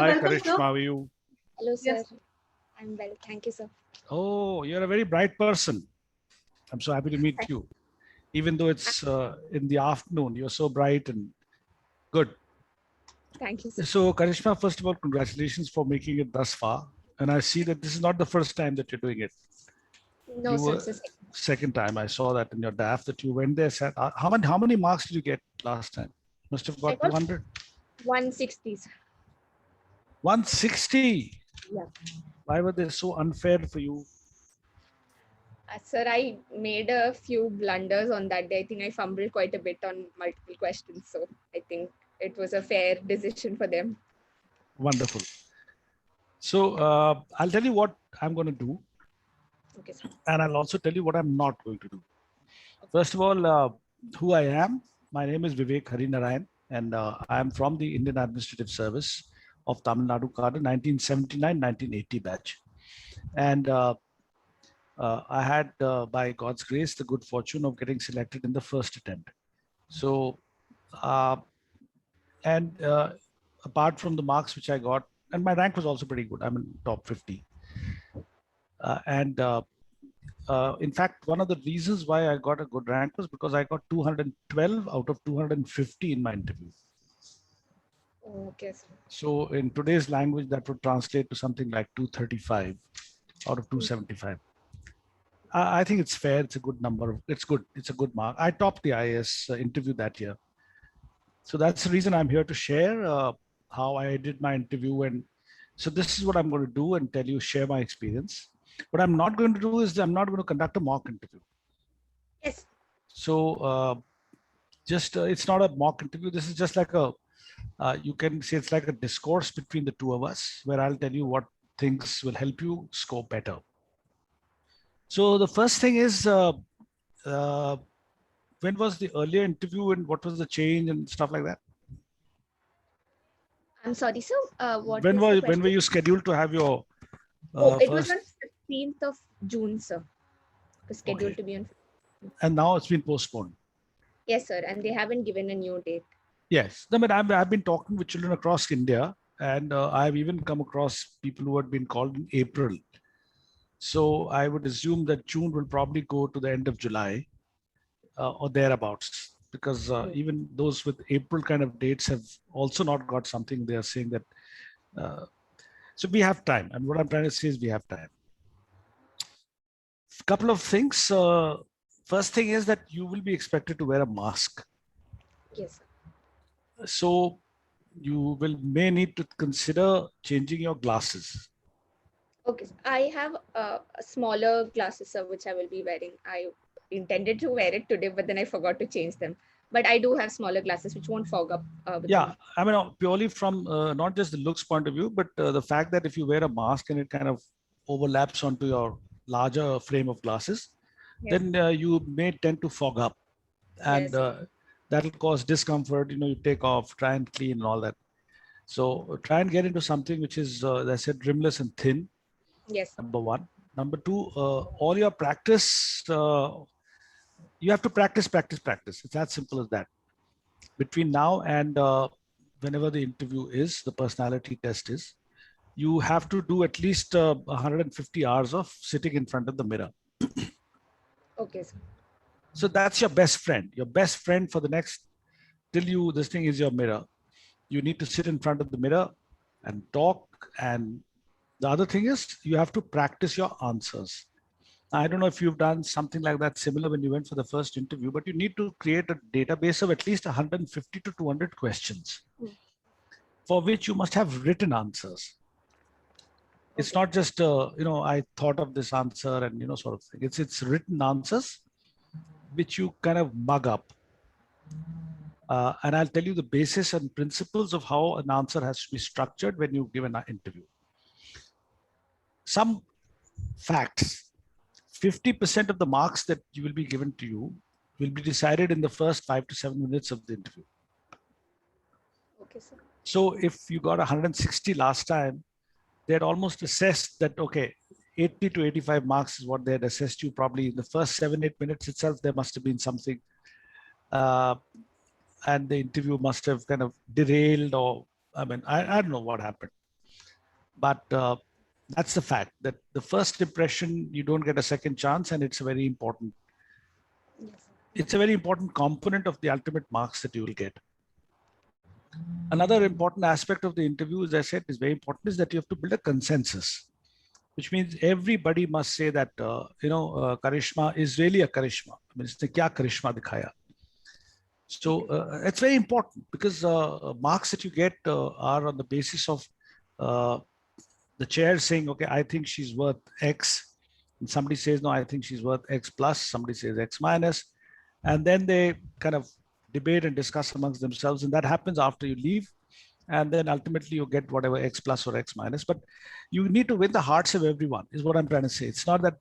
sir. Hi, Welcome, Karishma. sir. How are you? Hello, sir. Yes. I'm well. Thank you, sir. Oh, you're a very bright person. I'm so happy to meet you. Even though it's in the afternoon, you're so bright and good. Thank you, sir. So, Karishma, first of all, congratulations for making it thus far. And I see that this is not the first time that you're doing it. No, You sir. were It's the second. second time. I saw that in your DAF that you went there. Said, how many marks did you get last time? Must have I got got 200. 160, sir. 160. Yeah. Why were they so unfair for you? Sir, I made a few blunders on that day. I think I fumbled quite a bit on multiple questions. So I think it was a fair decision for them. Wonderful. So I'll tell you what I'm going to do. Okay, sir. And I'll also tell you what I'm not going to do. First of all, who I am. My name is Vivek Harinarayan, and I am from the Indian Administrative Service of Tamil Nadu cadre, 1979-1980 batch. And I had, by God's grace, the good fortune of getting selected in the first attempt. So, apart from the marks which I got, and my rank was also pretty good. I'm in top 50. In fact, one of the reasons why I got a good rank was because I got 212 out of 250 in my interview. Okay, sir. So in today's language, that would translate to something like 235 out of 275. I think it's fair. It's a good number. It's good. It's a good mark. I topped the IAS interview that year. So that's the reason I'm here to share how I did my interview. And so this is what I'm going to do and tell you, share my experience. What I'm not going to do is I'm not going to conduct a mock interview. Yes. So it's not a mock interview. This is just like you can say it's like a discourse between the two of us where I'll tell you what things will help you score better. So the first thing is, when was the earlier interview and what was the change and stuff like that? I'm sorry, sir. What When was the were you question? scheduled to have your It was first? on 15th of June, sir. It was scheduled Okay. to be on. And now it's been postponed. Yes, sir. And they haven't given a new date. Yes. I mean, I've been talking with children across India, and I've even come across people who had been called in April. So I would assume that June will probably go to the end of July or thereabouts, because even those with April kind of dates have also not got something. They are saying that. So we have time. And what I'm trying to say is we have time. A couple of things. First thing is that you will be expected to wear a mask. Yes, sir. So you may need to consider changing your glasses. Okay, I have smaller glasses, sir, which I will be wearing. I intended to wear it today, but then I forgot to change them. But I do have smaller glasses, which won't fog up. Yeah, I mean, purely from not just the looks point of view, but the fact that if you wear a mask and it kind of overlaps onto your larger frame of glasses, Yes. then you may tend to fog up. And Yes. that'll cause discomfort. You take off, try and clean and all that. So try and get into something which is, as I said, rimless and thin. Yes. Number one. Number two, all your practice, you have to practice. It's as simple as that. Between now and whenever the interview is, the personality test is, you have to do at least 150 hours of sitting in front of the mirror. Okay, sir. So that's your best friend. Your best friend for the next, this thing is your mirror. You need to sit in front of the mirror and talk. And the other thing is you have to practice your answers. I don't know if you've done something like that similar when you went for the first interview, but you need to create a database of at least 150 to 200 questions for which you must have written answers. It's not just, I thought of this answer and, sort of thing. It's written answers which you kind of mug up. And I'll tell you the basis and principles of how an answer has to be structured when you give an interview. Some facts. 50% of the marks that you will be given to you will be decided in the first 5 to 7 minutes of the interview. Okay, sir. So if you got 160 last time, they had almost assessed that, okay, 80 to 85 marks is what they had assessed you. Probably in the first 7-8 minutes itself, there must have been something. And the interview must have kind of derailed, or I don't know what happened. But that's the fact, that the first impression, you don't get a second chance, and it's a very important, Yes. it's a very important component of the ultimate marks that you will get. Another important aspect of the interview, as I said, is very important, is that you have to build a consensus, which means everybody must say that, Karishma is really a Karishma. I mean, इसने क्या Karishma दिखाया? So it's very important, because marks that you get are on the basis of the chair saying, okay, I think she's worth X. And somebody says, no, I think she's worth X plus. Somebody says X minus. And then they kind of debate and discuss amongst themselves. And that happens after you leave. And then ultimately you get whatever X plus or X minus. But you need to win the hearts of everyone, is what I'm trying to say. It's not that,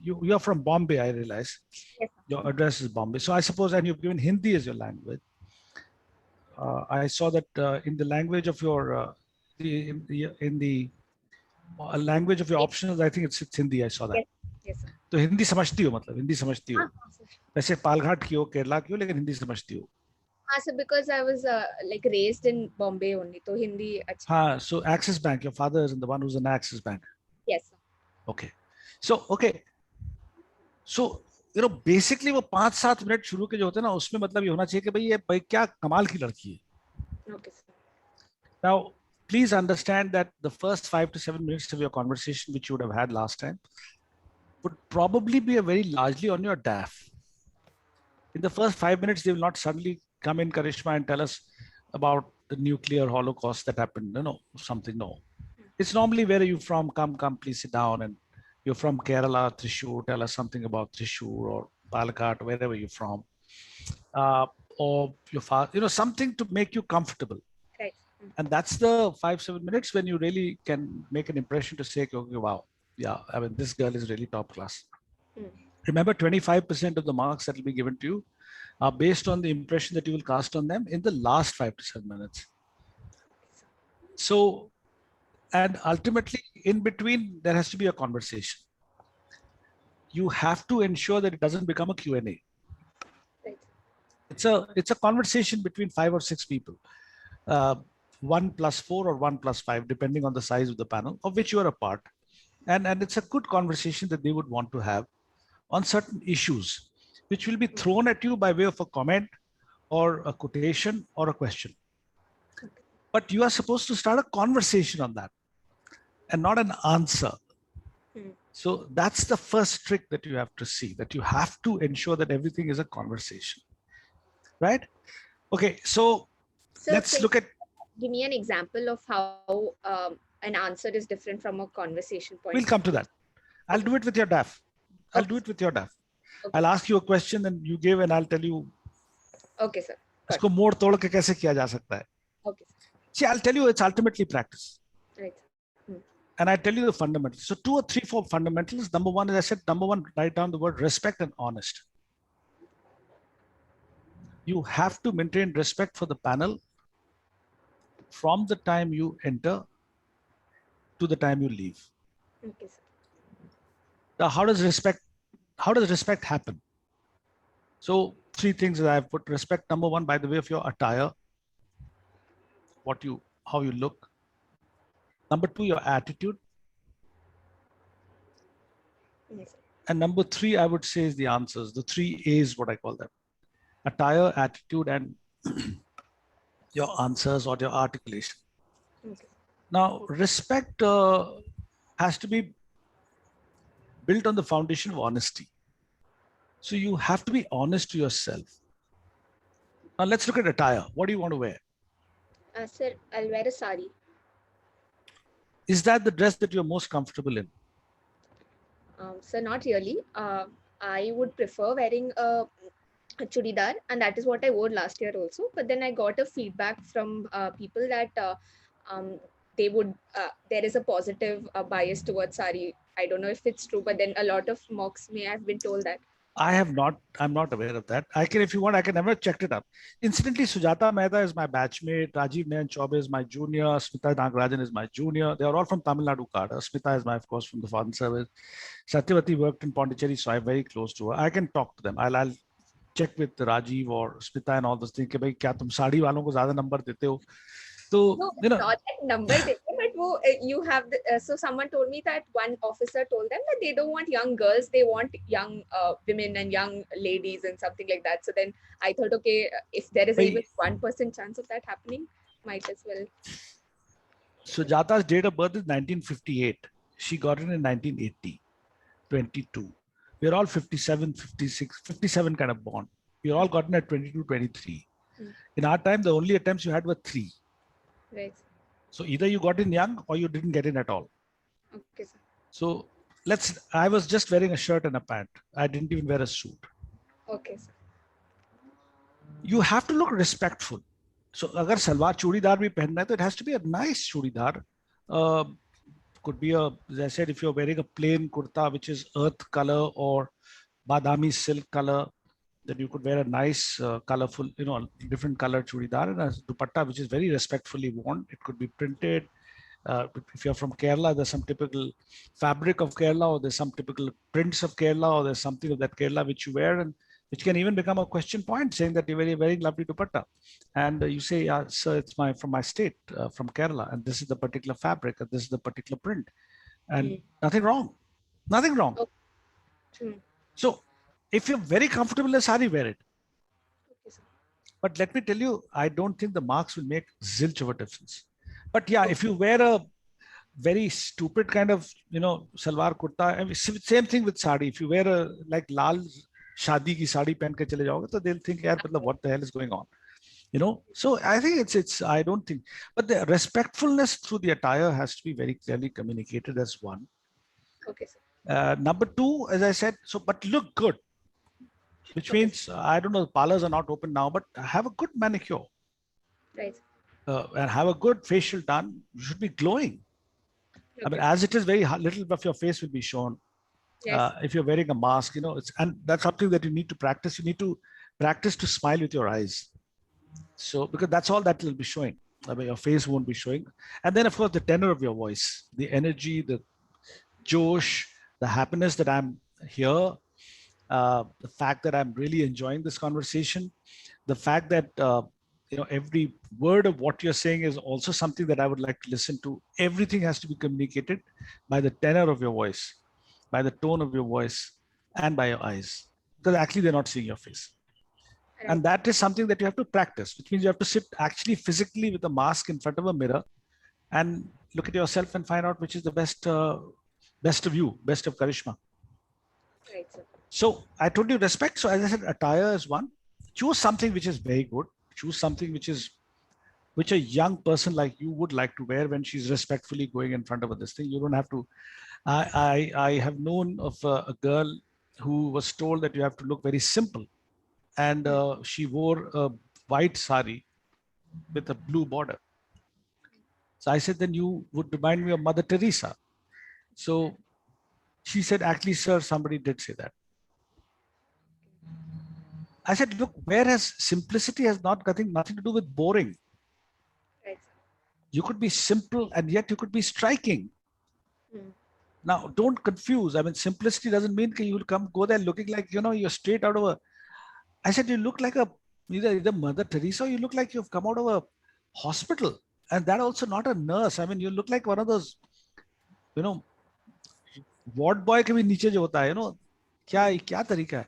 you're from Bombay, I realize. Yes. Your address is Bombay. So I suppose, and you've given Hindi as your language. I saw that in the language of your, in the language of your Yes. options, I think it's Hindi. I saw that. Yes. Yes, sir. तो हिंदी समझती हो, मतलब हिंदी समझती हो? हाँ, sir. वैसे पालघाट की हो, केरला की हो, लेकिन हिंदी समझती हो? हाँ, sir, because I was like raised in Bombay only, तो हिंदी अच्छा. हाँ, so Axis Bank, your father is the one who's in Axis Bank. Yes, sir. Okay. So basically वो 5-7 मिनट शुरू के जो होते हैं ना, उसमें मतलब ये होना चाहिए कि भाई क्या कमाल की लड़की है. Okay, sir. Now, please understand that the first 5 to 7 minutes of your conversation, which you would have had last time, would probably be a very largely on your DAF. In the first 5 minutes, they will not suddenly come in, Karishma, and tell us about the nuclear holocaust that happened. No. It's normally, where are you from? Come, please sit down. And you're from Kerala, Thrissur, tell us something about Thrissur or Palakkad, wherever you're from. Or your father, something to make you comfortable. Right. And that's the 5-7 minutes when you really can make an impression to say, okay, wow, yeah, I mean, this girl is really top class. Remember, 25% of the marks that will be given to you are based on the impression that you will cast on them in the last 5 to 7 minutes. So, and ultimately, in between, there has to be a conversation. You have to ensure that it doesn't become a Q&A. Right. It's a conversation between 5 or 6 people. 1 plus 4 or 1 plus 5, depending on the size of the panel of which you are a part. And it's a good conversation that they would want to have on certain issues, which will be thrown at you by way of a comment or a quotation or a question. But you are supposed to start a conversation on that and not an answer. So that's the first trick that you have to see, that you have to ensure that everything is a conversation, right? Okay, so let's look at. Give me an example of how an answer is different from a conversation point. We'll come to that. I'll do it with your DAF. I'll do it with your DAF. Okay. I'll ask you a question and you give, and I'll tell you. Okay, sir. इसको मोड़ तोड़ के कैसे किया जा सकता है? Okay. See, I'll tell you, it's ultimately practice. Right. And I tell you the fundamentals. So 2 or 3, 4 fundamentals. Number one, as I said, write down the word respect and honest. You have to maintain respect for the panel from the time you enter to the time you leave. Okay, sir. Now, how does respect happen? So 3 things that I've put. Respect, number 1, by the way of your attire, how you look. Number 2, your attitude. Yes, sir. And number 3, I would say, is the answers. The 3 A's, what I call them: attire, attitude, and your answers or your articulation. Okay. Now, respect has to be built on the foundation of honesty. So you have to be honest to yourself. Now let's look at attire. What do you want to wear? Sir, I'll wear a sari. Is that the dress that you're most comfortable in? Sir, not really. I would prefer wearing a chudidar, and that is what I wore last year also. But then I got a feedback from people that there is a positive bias towards sari. I don't know if it's true, but then a lot of mocks may have been told that. I'm not aware of that. If you want, I can never checked it up. Incidentally, Sujata Mehta is my batchmate. Rajiv Nayan Chaubey is my junior. Smita Nagarajan is my junior. They are all from Tamil Nadu cadre. Smita is of course, from the Foreign Service. Satyavati worked in Pondicherry, so I'm very close to her. I can talk to them. I'll check with Rajiv or Smita and all those things. कि भाई क्या तुम साड़ी वालों को ज़्यादा number देते हो So, No, it's not that number different, but you have so someone told me that one officer told them that they don't want young girls, they want young women and young ladies and something like that. So then I thought, okay, if there is even 1% chance of that happening, might as well. Sujata's date of birth is 1958. She got it in 1980, 22. We're all 57, 56, 57 kind of born. We all gotten at 22, 23. In our time, the only attempts you had were 3. Right. So either you got in young or you didn't get in at all. Okay, sir. So I was just wearing a shirt and a pant. I didn't even wear a suit. Okay, sir. You have to look respectful. So agar salwar chudidar bhi pehenna hai, तो it has to be a nice chudidar. Could be as I said, if you're wearing a plain kurta, which is earth color or badami silk color, then you could wear a nice, colorful, different color chudidar and a dupatta, which is very respectfully worn. It could be printed. If you're from Kerala, there's some typical fabric of Kerala, or there's some typical prints of Kerala, or there's something of that Kerala which you wear, and which can even become a question point, saying that you're very lovely dupatta. And you say, yeah, sir, it's from my state, from Kerala, and this is the particular fabric, and this is the particular print. And nothing wrong. Nothing wrong. Okay. So if you're very comfortable in a sari, wear it. Okay, sir. But let me tell you, I don't think the marks will make zilch of a difference. But yeah, if you wear a very stupid kind of, salwar kurta, I mean, same thing with sari. If you wear a like lal shadi ki sari pen ke chale jaoge, so they'll think, yaar, what the hell is going on? So I think I don't think, but the respectfulness through the attire has to be very clearly communicated as one. Okay, sir. Number 2, as I said, but look good, which means, I don't know, parlors are not open now, but have a good manicure. Right. And have a good facial done. You should be glowing. Okay. I mean, as it is, very little of your face will be shown. Yes. If you're wearing a mask, and that's something that you need to practice. You need to practice to smile with your eyes. So, because that's all that will be showing. I mean, your face won't be showing. And then, of course, the tenor of your voice, the energy, the josh, the happiness that I'm here, the fact that I'm really enjoying this conversation, the fact that, every word of what you're saying is also something that I would like to listen to. Everything has to be communicated by the tenor of your voice, by the tone of your voice, and by your eyes. Because actually they're not seeing your face. Right. And that is something that you have to practice, which means you have to sit actually physically with a mask in front of a mirror and look at yourself and find out which is the best of you, best of Karishma. Right, sir. So I told you respect. So as I said, attire is one. Choose something which is very good. Choose something which a young person like you would like to wear when she's respectfully going in front of this thing. You don't have to. I have known of a girl who was told that you have to look very simple, and she wore a white sari with a blue border. So I said, then you would remind me of Mother Teresa. So she said, actually, sir, somebody did say that. I said, look, simplicity has nothing to do with boring. Right. You could be simple and yet you could be striking. Now, don't confuse. I mean, simplicity doesn't mean that you will go there looking like, you're straight out of a. I said, you look like either Mother Teresa, or you look like you've come out of a hospital. And that also not a nurse. I mean, you look like one of those, ward boy ke bhi niche jo hota hai, kya tarika hai.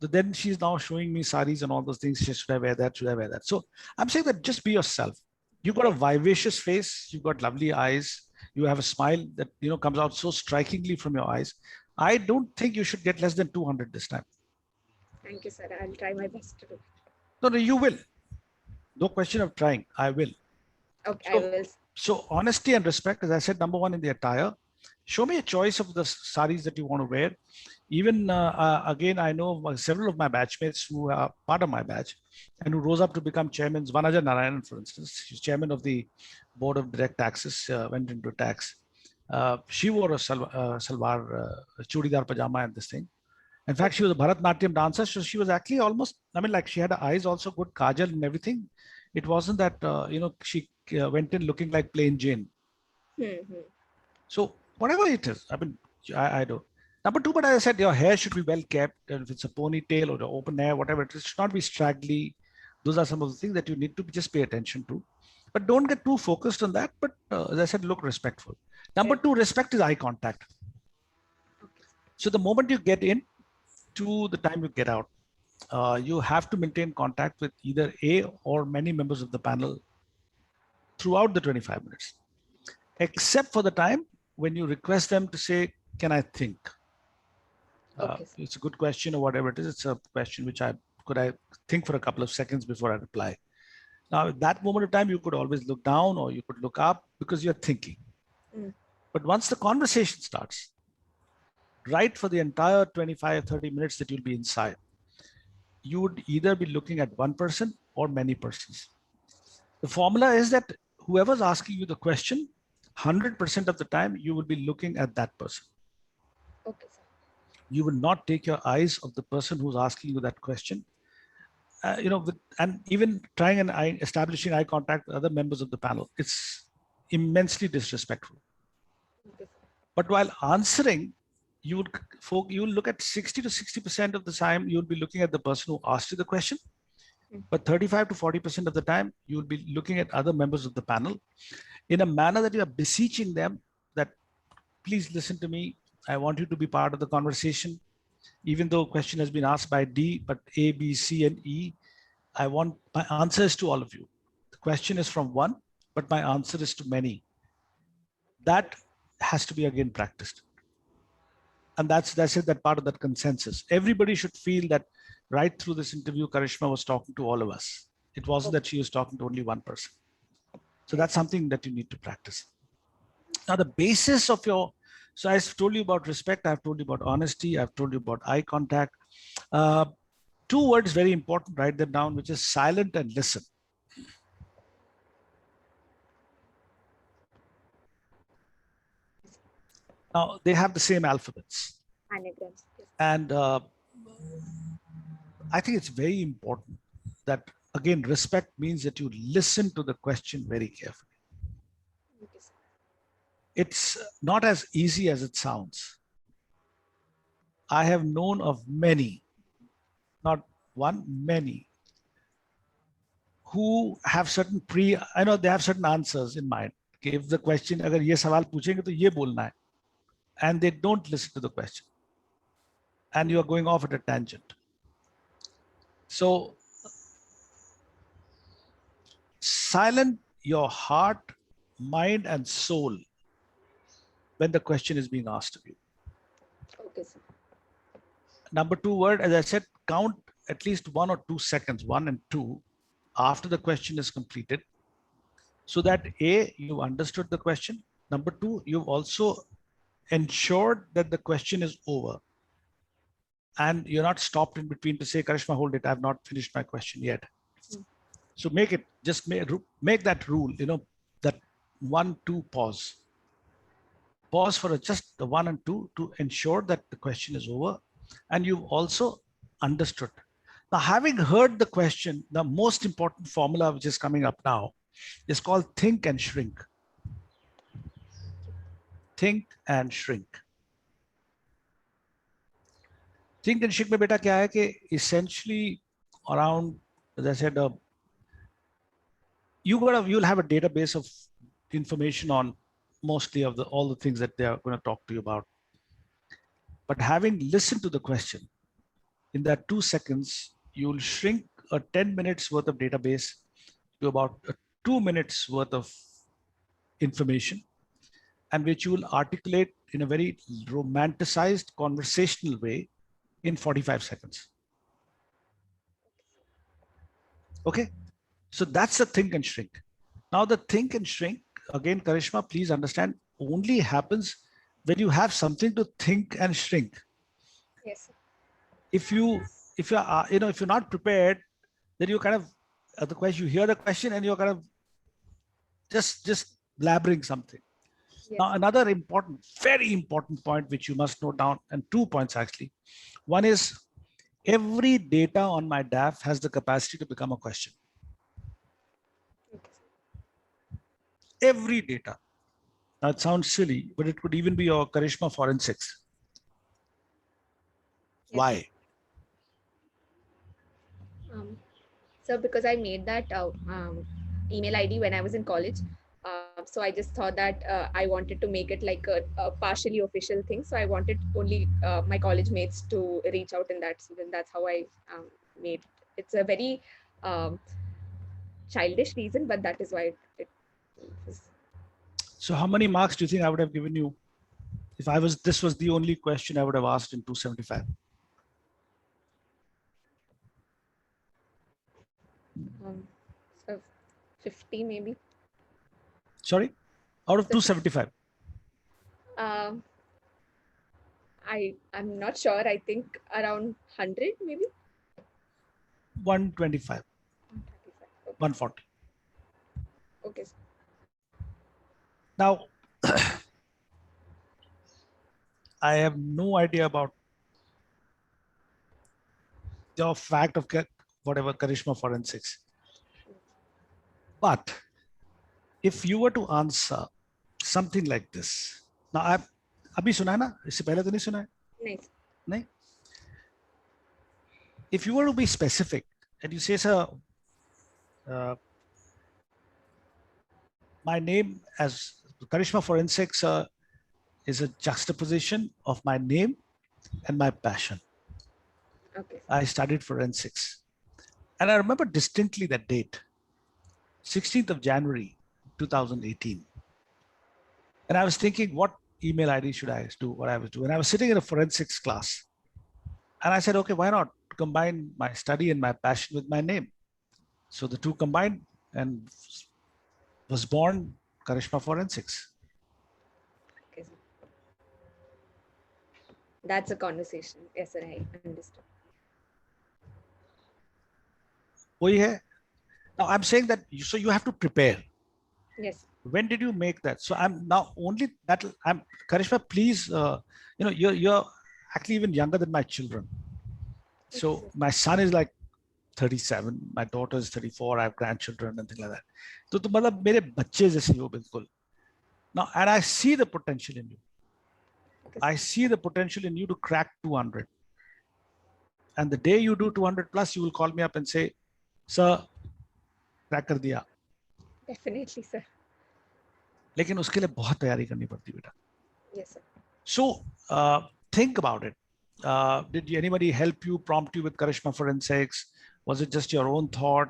So then she's now showing me saris and all those things. Should I wear that? Should I wear that? So I'm saying that just be yourself. You've got a vivacious face. You've got lovely eyes. You have a smile that, comes out so strikingly from your eyes. I don't think you should get less than 200 this time. Thank you, sir. I'll try my best to do it. No, you will. No question of trying. I will. Okay, I will. So honesty and respect, as I said, number 1 in the attire. Show me a choice of the saris that you want to wear. Even again, I know several of my batchmates who are part of my batch and who rose up to become chairmen. Vanaja Narayanan, for instance, she's chairman of the board of direct taxes, went into tax. She wore a salwar, chudidar pajama and this thing. In fact, she was a Bharatnatyam dancer. So she was actually almost, she had her eyes also good, kajal and everything. It wasn't that, she went in looking like plain Jane. So whatever it is, I don't. Number 2, but as I said, your hair should be well kept. And if it's a ponytail or an open hair, whatever, it should not be straggly. Those are some of the things that you need to just pay attention to. But don't get too focused on that. But as I said, look respectful. Number Right. two, respect is eye contact. Okay. So the moment you get in to the time you get out, you have to maintain contact with either A or many members of the panel throughout the 25 minutes, except for the time when you request them to say, can I think? Okay. It's a good question or whatever it is. It's a question which I think for a couple of seconds before I reply. Now, at that moment of time, you could always look down or you could look up because you're thinking. Mm. But once the conversation starts, right for the entire 25, 30 minutes that you'll be inside, you would either be looking at one person or many persons. The formula is that whoever's asking you the question, 100% of the time, you will be looking at that person. Okay, sir. You will not take your eyes off the person who's asking you that question. And even trying and establishing eye contact with other members of the panel, it's immensely disrespectful. Okay, sir. But while answering, you will look at 60 to 60% of the time, you'll be looking at the person who asked you the question. But 35 to 40% of the time, you'll be looking at other members of the panel in a manner that you are beseeching them that, please listen to me. I want you to be part of the conversation. Even though a question has been asked by D, but A, B, C, and E, I want my answers to all of you. The question is from one, but my answer is to many. That has to be again practiced. And that's it, that part of that consensus. Everybody should feel that right through this interview, Karishma was talking to all of us. It wasn't that she was talking to only one person. So that's something that you need to practice. Now, the basis of so I've told you about respect, I've told you about honesty, I've told you about eye contact. Two words very important, write them down, which is silent and listen. Now, they have the same alphabets. Anagrams. Yes. And I think it's very important that, again, respect means that you listen to the question very carefully. Okay, sir. It's not as easy as it sounds. I have known of many, not one, many, who have certain I know they have certain answers in mind. If the question, agar ye sawal पूछेंगे तो ये बोलना है, and they don't listen to the question, and you are going off at a tangent. So silent your heart, mind, and soul when the question is being asked of you. Okay, sir. Number two word, as I said, count at least 1 or 2 seconds, 1 and 2, after the question is completed, so that A, you understood the question. Number two, you've also ensured that the question is over. And you're not stopped in between to say, Karishma, hold it, I've not finished my question yet. So make that rule, that 1, 2 pause. Pause for just the 1 and 2 to ensure that the question is over and you've also understood. Now, having heard the question, the most important formula which is coming up now is called think and shrink. Think and shrink. Think and shrink में बेटा क्या है कि essentially around, as I said, you'll have a database of information on mostly of all the things that they are going to talk to you about. But having listened to the question, in that 2 seconds, you'll shrink a 10 minutes worth of database to about 2 minutes worth of information, and which you will articulate in a very romanticized conversational way in 45 seconds. Okay, so that's the think and shrink. Now the think and shrink, again, Karishma, please understand, only happens when you have something to think and shrink. Yes, sir. If you're not prepared, then you kind of the question, you hear the question and you're kind of just blabbering something. Yes. Now, another important, very important point which you must note down, and 2 points actually. One is every data on my DAF has the capacity to become a question. Okay. Every data. Now, it sounds silly, but it could even be your Karishma forensics. Yes. Why? So because I made that email ID when I was in college. So I just thought that I wanted to make it like a partially official thing. So I wanted only my college mates to reach out in that. So then that's how I made it. It's a very childish reason, but that is why it was. So how many marks do you think I would have given you if this was the only question I would have asked in 275? So 50 maybe. Sorry, out of 275. I'm not sure. I think around 100 maybe. 125. 140. Okay. Now, I have no idea about the fact of whatever Karishma forensics. But if you were to answer something like this, now I've अभी सुना है ना? इससे पहले तो नहीं सुना है? नहीं. If you were to be specific and you say, sir, my name as Karishma Forensics is a juxtaposition of my name and my passion. Okay. I studied forensics. And I remember distinctly that date, 16th of January, 2018. And I was thinking, what email ID should I do, what I was doing? And I was sitting in a forensics class. And I said, okay, why not combine my study and my passion with my name? So the two combined and was born Karishma Forensics. Okay. That's a conversation. Yes, sir, I understood. Now I'm saying that so you have to prepare. Yes. When did you make that? So I'm now only that I'm Karishma, please, you're actually even younger than my children. So my son is like 37, my daughter is 34, I have grandchildren and things like that. So तुम मतलब मेरे बच्चे जैसे हो बिल्कुल. Now, and I see the potential in you. I see the potential in you to crack 200. And the day you do 200 plus, you will call me up and say, sir, crack कर दिया. Definitely, sir. लेकिन उसके लिए बहुत तैयारी करनी पड़ती बेटा. Yes, sir. So think about it. Did anybody help you, prompt you with Karishma Forensics? Was it just your own thought?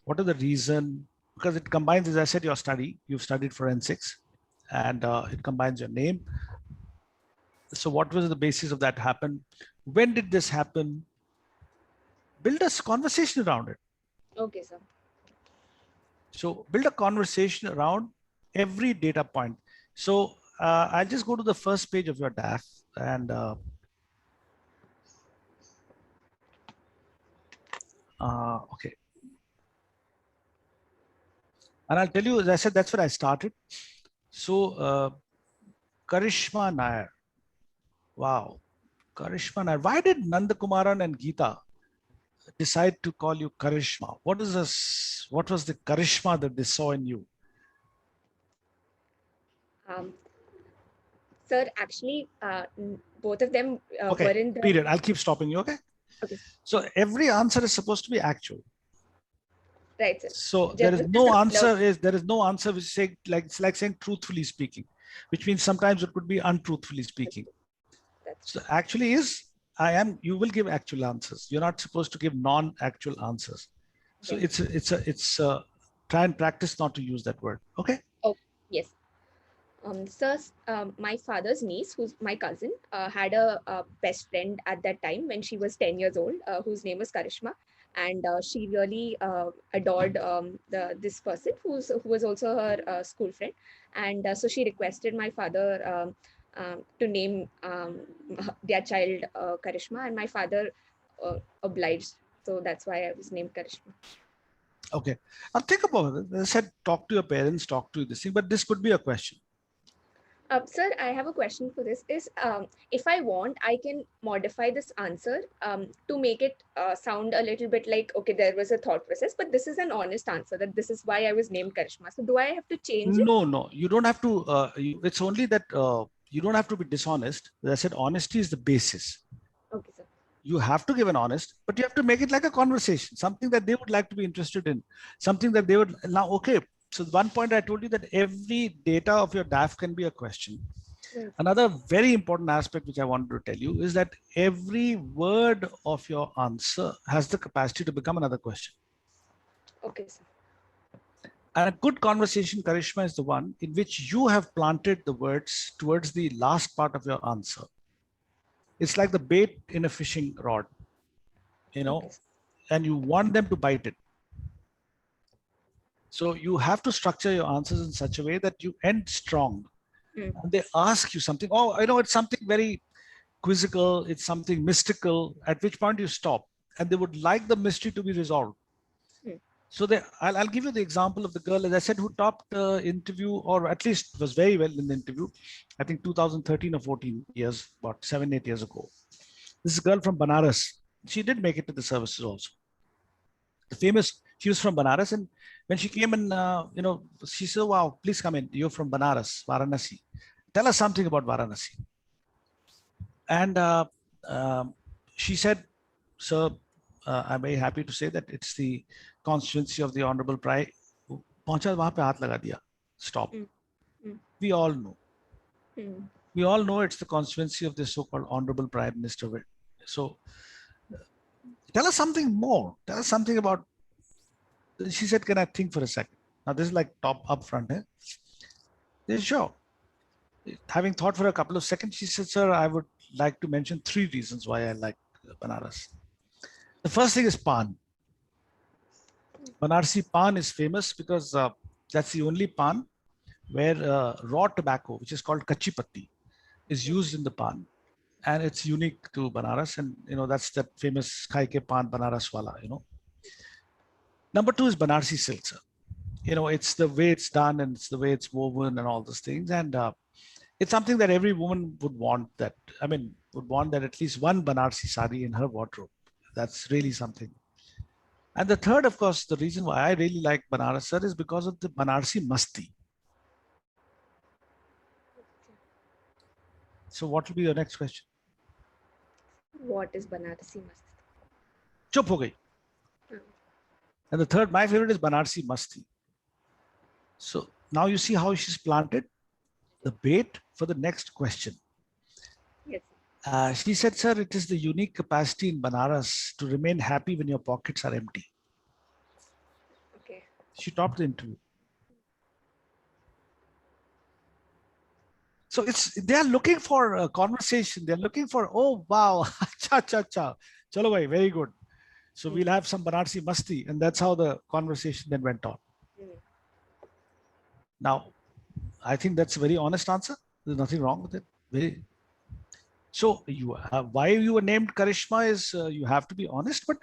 What are the reason? Because it combines, as I said, your study. You've studied forensics, and it combines your name. So what was the basis of that happen? When did this happen? Build a conversation around it. Okay, sir. So build a conversation around every data point. So I'll just go to the first page of your DAF and okay. And I'll tell you, as I said, that's where I started. So Karishma Nair. Wow. Karishma Nair. Why did Nandakumaran and Geeta decide to call you Karishma? What is this? What was the Karishma that they saw in you? Sir, actually, both of them okay, were in the period. I'll keep stopping you. Okay. Okay. So every answer is supposed to be actual. Right, sir. So there is no answer which say like it's like saying truthfully speaking, which means sometimes it could be untruthfully speaking. So actually is you will give actual answers. You're not supposed to give non-actual answers. So yes. it's try and practice not to use that word. Okay. Oh yes. Sir, my father's niece, who's my cousin, had a best friend at that time when she was 10 years old, whose name was Karishma. And she really adored this person who was also her school friend. And so she requested my father to name their child Karishma, and my father obliged. So that's why I was named Karishma. Okay. Now think about it. I said, talk to your parents, talk to this thing, but this could be a question. Sir, I have a question for this. Is if I want, I can modify this answer to make it sound a little bit like, okay, there was a thought process, but this is an honest answer that this is why I was named Karishma. So do I have to change it? No, you don't have to. It's only that you don't have to be dishonest. As I said, honesty is the basis. Okay, sir. You have to give an honest, but you have to make it like a conversation, something that they would like to be interested in, something that they would now, okay. So one point I told you that every data of your DAF can be a question. Yes. Another very important aspect which I wanted to tell you is that every word of your answer has the capacity to become another question. Okay, sir. And a good conversation, Karishma, is the one in which you have planted the words towards the last part of your answer. It's like the bait in a fishing rod, you know, Okay, sir. and you want them to bite it. So you have to structure your answers in such a way that you end strong. And they ask you something, oh, I know it's something very quizzical, it's something mystical, at which point you stop. And they would like the mystery to be resolved. So I'll give you the example of the girl, as I said, who topped the interview, or at least was very well in the interview, I think 2013 or 14 years, about 7, 8 years ago. This is a girl from Banaras. She did make it to the services also. The famous, she was from Banaras. And when she came in, she said, wow, please come in. You're from Banaras, Varanasi. Tell us something about Varanasi. And she said, sir, I'm very happy to say that it's the constituency of the Honorable Prime. पहुंचा वहां पे हाथ लगा दिया. Stop. We all know. We all know it's the constituency of the so-called Honorable Prime Minister. So tell us something more. Tell us something about. She said, can I think for a second? Now this is like top up front. Eh? Yeah, sure. Having thought for a couple of seconds, she said, sir, I would like to mention 3 reasons why I like Banaras. The first thing is pan. Banarsi pan is famous because that's the only pan where raw tobacco, which is called kachi patti, is used in the pan. And it's unique to Banaras. And, that's that famous khai ke pan Banaras wala, Number 2 is Banarsi silk. It's the way it's done and it's the way it's woven and all those things. And it's something that every woman would want that at least one Banarsi sari in her wardrobe. That's really something. And the third, of course, the reason why I really like Banaras, sir, is because of the Banarsi Masti. So what will be your next question? What is Banarasi Masti? Chup ho gayi. And the third, my favorite is Banarsi Masti. So now you see how she's planted the bait for the next question. Yes. She said, sir, it is the unique capacity in Banaras to remain happy when your pockets are empty. Okay. She topped the interview. So they are looking for a conversation. They're looking for, oh, wow. Cha, cha, cha. Chalo bhai, very good. So we'll have some Banarsi Masti. And that's how the conversation then went on. Now, I think that's a very honest answer. There's nothing wrong with it. So why you were named Karishma is you have to be honest, but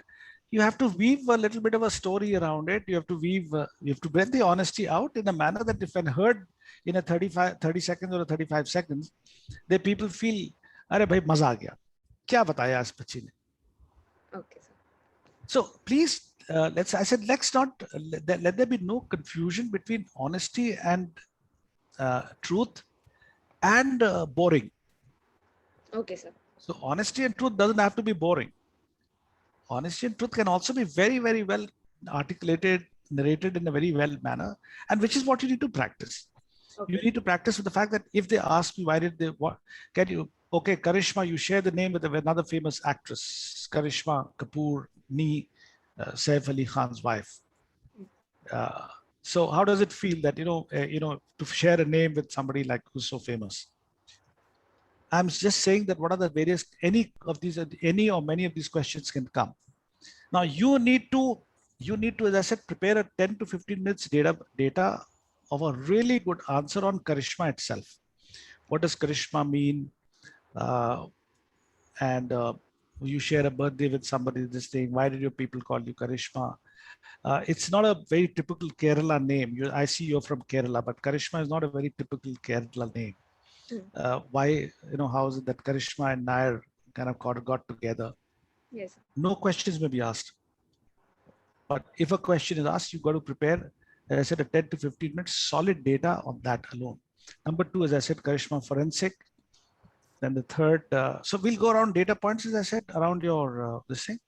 you have to weave a little bit of a story around it. You have to bring the honesty out in a manner that if heard in a 30 seconds or 35 seconds, the people feel, "Arey bhai, maza aa gaya. Kya bataya is bachi ne?" Okay, sir. So please, let's not let there be no confusion between honesty and truth and boring. Okay, sir. So honesty and truth doesn't have to be boring. Honesty and truth can also be very, very well articulated, narrated in a very well manner, and which is what you need to practice. Okay. You need to practice with the fact that if they ask you, why did they, okay, Karishma, you share the name with another famous actress, Karishma Kapoor Nee, Saif Ali Khan's wife. So how does it feel that, to share a name with somebody like who's so famous? I'm just saying that what are the various, any or many of these questions can come. Now you need to, as I said, prepare a 10 to 15 minutes data of a really good answer on Karishma itself. What does Karishma mean? You share a birthday with somebody, this thing, why did your people call you Karishma? It's not a very typical Kerala name. I see you're from Kerala, but Karishma is not a very typical Kerala name. Why, how is it that Karishma and Nair kind of got together? Yes. No questions may be asked. But if a question is asked, you've got to prepare, as I said, a 10 to 15 minutes solid data on that alone. Number 2, as I said, Karishma forensic. Then the third, so we'll go around data points, as I said, around your this thing.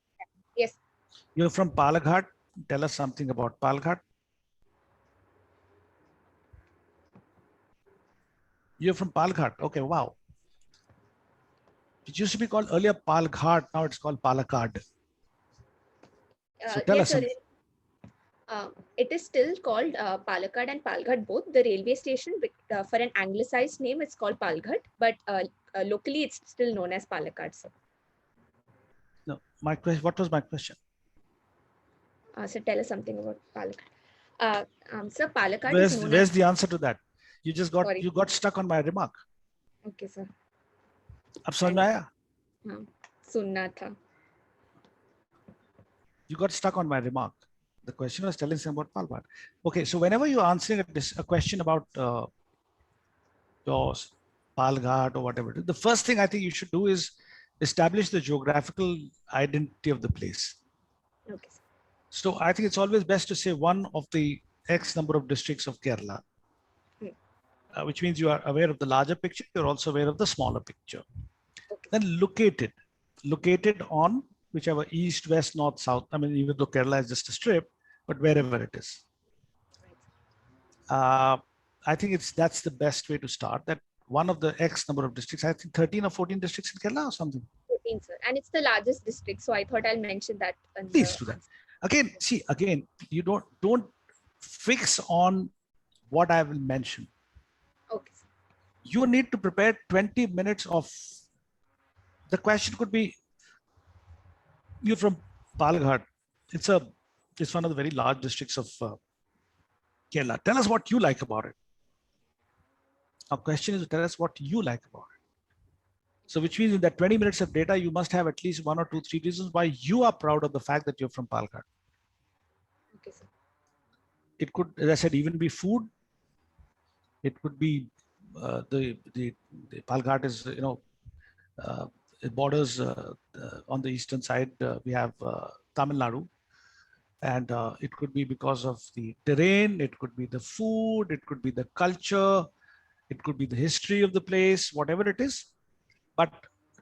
Yes. You're from Palaghat. Tell us something about Palaghat. You're from Palghat. Okay, wow. It used to be called earlier Palghat. Now it's called Palakkad. So tell Yes, us sir. some. It is still called Palakkad and Palghat both. The railway station, for an anglicized name, it's called Palghat, but locally it's still known as Palakkad, sir. No, my question. What was my question? So tell us something about Palakkad. Sir, Palakkad is known Where's as. the answer to that? You just got Sorry. you got stuck on my remark. Okay, sir. अब समझ में आया? हाँ, सुनना था. You got stuck on my remark. The question was telling something about Palghat. Okay, so whenever you're answering a question about your Palghat or whatever, the first thing I think you should do is establish the geographical identity of the place. Okay, sir. So I think it's always best to say one of the X number of districts of Kerala, which means you are aware of the larger picture. You're also aware of the smaller picture. Okay. Then located on whichever east, west, north, south. I mean, even though Kerala is just a strip, but wherever it is. I think that's the best way to start. That one of the X number of districts, I think 13 or 14 districts in Kerala or something. 14, sir. And it's the largest district, so I thought I'll mention that. Please do that. Again, see, again, you don't fix on what I will mention. Okay. You need to prepare 20 minutes of, the question could be, you're from Palghat. It's one of the very large districts of Kerala. Tell us what you like about it. Our question is to tell us what you like about it. So which means in that 20 minutes of data, you must have at least 1 or 2, 3 reasons why you are proud of the fact that you're from Palghat. Okay, sir. It could, as I said, even be food. It could be the Palghat is, it borders on the eastern side. We have Tamil Nadu. And it could be because of the terrain, it could be the food, it could be the culture, it could be the history of the place, whatever it is. But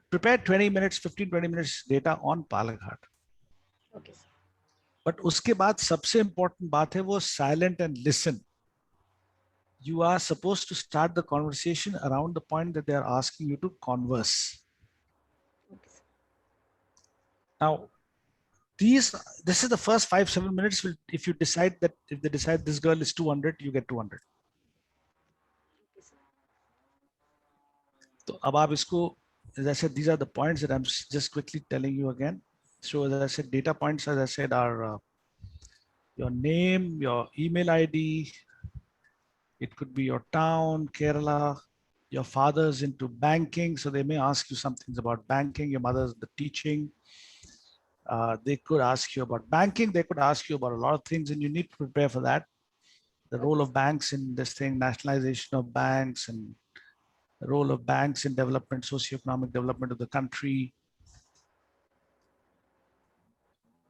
prepare 20 minutes, 15, 20 minutes data on Palaghat. Okay. But uske baad sabse important baat hai wo silent and listen. You are supposed to start the conversation around the point that they are asking you to converse. Okay. Now, this is the first 5-7 minutes. If you decide that, if they decide this girl is 200, you get 200. So ab aap isko, as I said, these are the points that I'm just quickly telling you again. So as I said, data points, as I said, are your name, your email ID. It could be your town, Kerala. Your father's into banking, so they may ask you some things about banking. Your mother's the teaching. They could ask you about banking. They could ask you about a lot of things, and you need to prepare for that. The role of banks in this thing, nationalization of banks, and the role of banks in development, socioeconomic development of the country.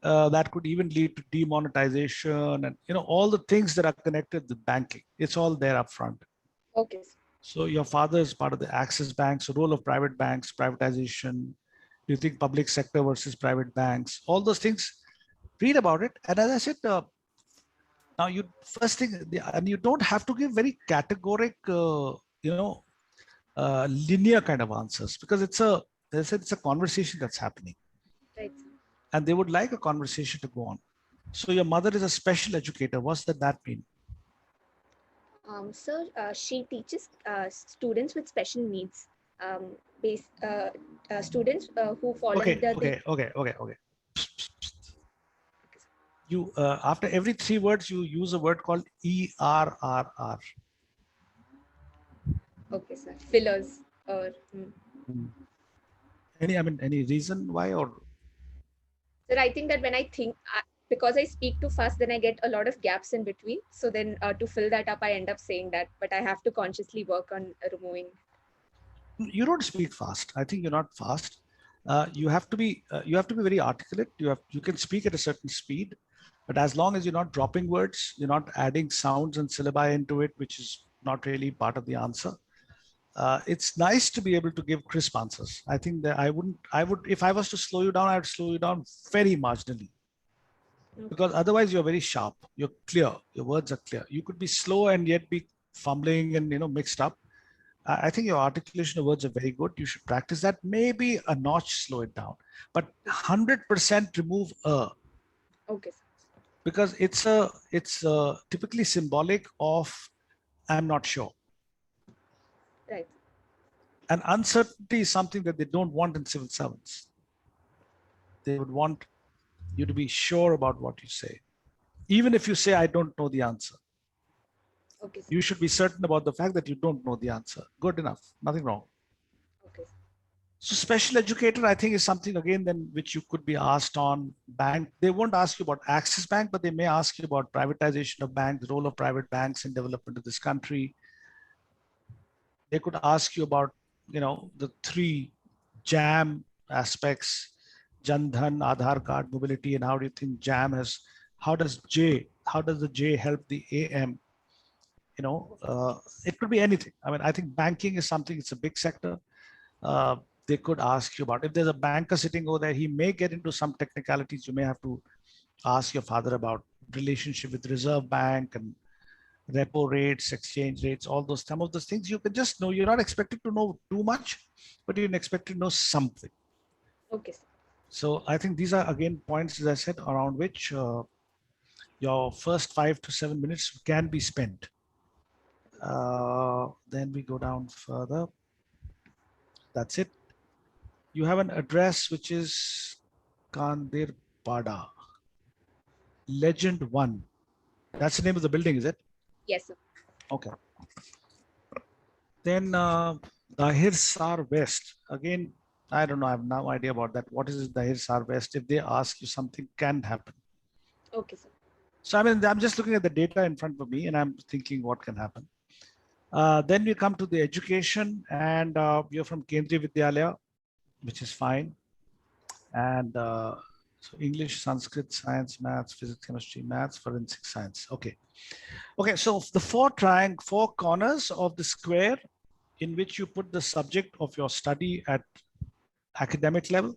That could even lead to demonetization and all the things that are connected with banking. It's all there up front. Okay. So your father is part of the Axis Bank. So role of private banks, privatization. Do you think public sector versus private banks? All those things, read about it. And as I said, now you first thing, and you don't have to give very categoric, linear kind of answers, because as I said, it's a conversation that's happening. Right. And they would like a conversation to go on. So your mother is a special educator. What's that mean? Sir, she teaches students with special needs. Students who fall under the. Okay. You after every 3 words, you use a word called ERRR. Okay, sir. Fillers or. Any reason why? Or Sir, I think that when I think, because I speak too fast, then I get a lot of gaps in between. So then to fill that up, I end up saying that, but I have to consciously work on removing. You don't speak fast. I think you're not fast. You have to be very articulate. You can speak at a certain speed, but as long as you're not dropping words, you're not adding sounds and syllabi into it, which is not really part of the answer. It's nice to be able to give crisp answers. I think that I would, if I was to slow you down, I would slow you down very marginally, because otherwise you're very sharp. You're clear. Your words are clear. You could be slow and yet be fumbling and, mixed up. I think your articulation of words are very good. You should practice that. Maybe a notch slow it down, but 100% remove Okay, sir. because it's typically symbolic of I'm not sure. Right. And uncertainty is something that they don't want in civil servants. They would want you to be sure about what you say. Even if you say, I don't know the answer, Okay, sir. you should be certain about the fact that you don't know the answer. Good enough, nothing wrong. Okay, sir. So special educator, I think, is something again then which you could be asked on bank. They won't ask you about Axis Bank, but they may ask you about privatization of banks, the role of private banks in development of this country. They could ask you about, the 3 JAM aspects, Jan Dhan, Aadhaar card, mobility, and how do you think JAM has, how does the J help the AM? It could be anything. I mean, I think banking is something, it's a big sector. They could ask you about, if there's a banker sitting over there, he may get into some technicalities. You may have to ask your father about relationship with Reserve Bank and repo rates, exchange rates, all those, some of those things you can just know. You're not expected to know too much, but you're expected to know something. Okay, sir. So I think these are again points, as I said, around which your first 5 to 7 minutes can be spent. Then we go down further. That's it. You have an address which is Kandir Pada, Legend 1. That's the name of the building, is it? Yes, sir. Okay. Then Dahir Sar West. Again, I don't know. I have no idea about that. What is Dahir Sar West? If they ask you, something can happen. Okay, sir. So I mean, I'm just looking at the data in front of me and I'm thinking what can happen. Then we come to the education, and you're from Kendriya Vidyalaya, which is fine. And so English, Sanskrit, science, maths, physics, chemistry, maths, forensic science. Okay. Okay, so the 4 corners of the square in which you put the subject of your study at academic level.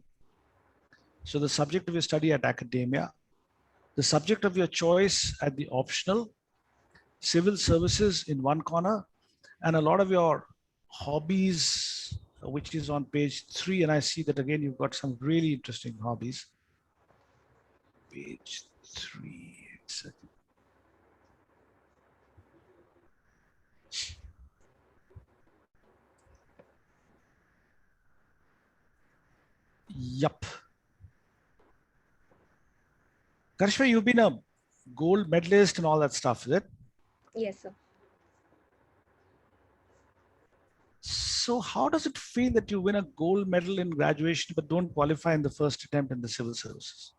So the subject of your study at academia, the subject of your choice at the optional, civil services in one corner, and a lot of your hobbies, which is on page 3. And I see that again, you've got some really interesting hobbies. Page 3. Yup. Karishma, you've been a gold medalist and all that stuff, is it? Yes, sir. So how does it feel that you win a gold medal in graduation but don't qualify in the first attempt in the civil services?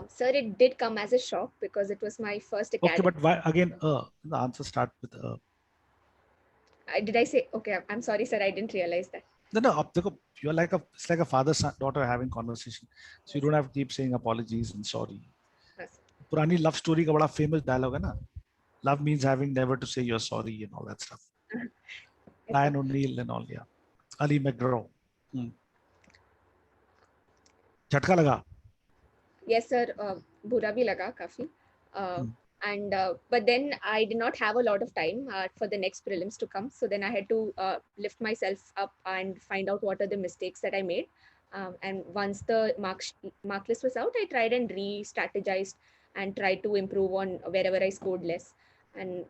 Sir, it did come as a shock because it was my first Okay, academy. but why again? The answer starts with Did I say? Okay, I'm sorry, sir. I didn't realize that. No. You're like it's like a father-son daughter having conversation, so you don't have to keep saying apologies and sorry. Yes. Purani love story का बड़ा famous dialogue है ना. Love means having never to say you're sorry and all that stuff. Yes, Ryan O'Neal and all, yeah. Ali McGraw. झटका लगा. Yes, sir. बुरा भी लगा काफी. And but then I did not have a lot of time for the next prelims to come. So then I had to lift myself up and find out what are the mistakes that I made. And once the mark list was out, I tried and re-strategized and tried to improve on wherever I scored less, and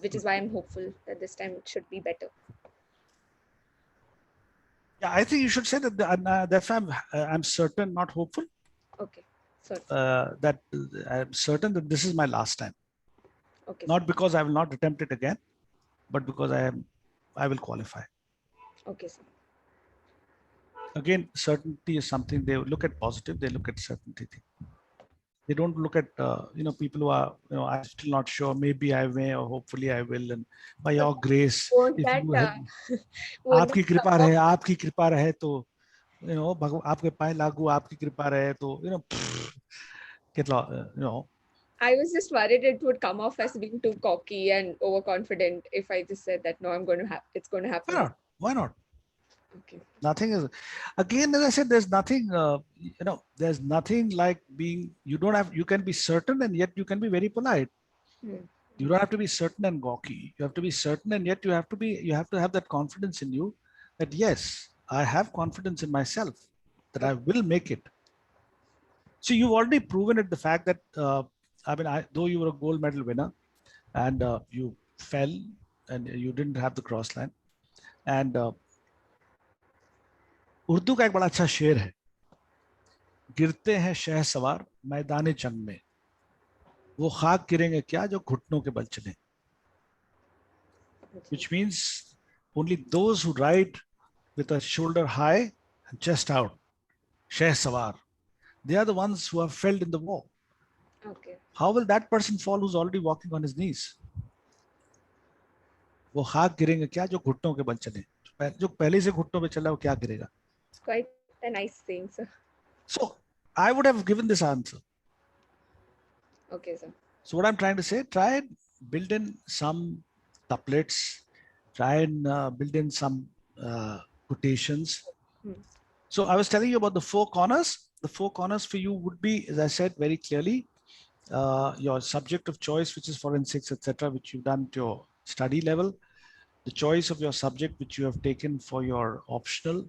which is why I'm hopeful that this time it should be better. Yeah, I think you should say that. That's why I'm certain, not hopeful. Okay. Sorry. That I'm certain that this is my last time. Okay. Not because I will not attempt it again, but because I will qualify. Okay, sir. Again, certainty is something they look at positive. They look at certainty. They don't look at people who are I'm still not sure.Maybe I may, or hopefully I will. And by your grace, आपकी कृपा रहे तो आपके पाए लागू आपकी कृपा रहे तो I was just worried it would come off as being too cocky and overconfident if I just said that no, I'm going to have it's going to Why happen. not? Why not? Okay. Nothing is, again, as I said, there's nothing, there's nothing like being, you can be certain and yet you can be very polite. You don't have to be certain and gawky. You have to be certain and yet you have to have that confidence in you that yes, I have confidence in myself that I will make it. So you've already proven it, the fact that, though you were a gold medal winner and you fell and you didn't have the cross line. And Urdu का एक बड़ा अच्छा शेर है, गिरते हैं शहसवार मैदान जंग में, वो खाक गिरेंगे क्या जो घुटनों के बल चले. Which means only those who ride with a shoulder high and chest out, shahsawar, they are the ones who have felled in the war. Okay. How will that person fall who's already walking on his knees? वो खाक गिरेंगे क्या जो घुटनों के बल चले, जो पहले से घुटनों पे चला वो क्या गिरेगा. It's quite a nice thing, sir. So I would have given this answer. Okay, sir. So what I'm trying to say, try and build in some couplets, try and build in some quotations. So I was telling you about the four corners. The four corners for you would be, as I said very clearly, your subject of choice, which is forensics, etc., which you've done to your study level, the choice of your subject, which you have taken for your optional,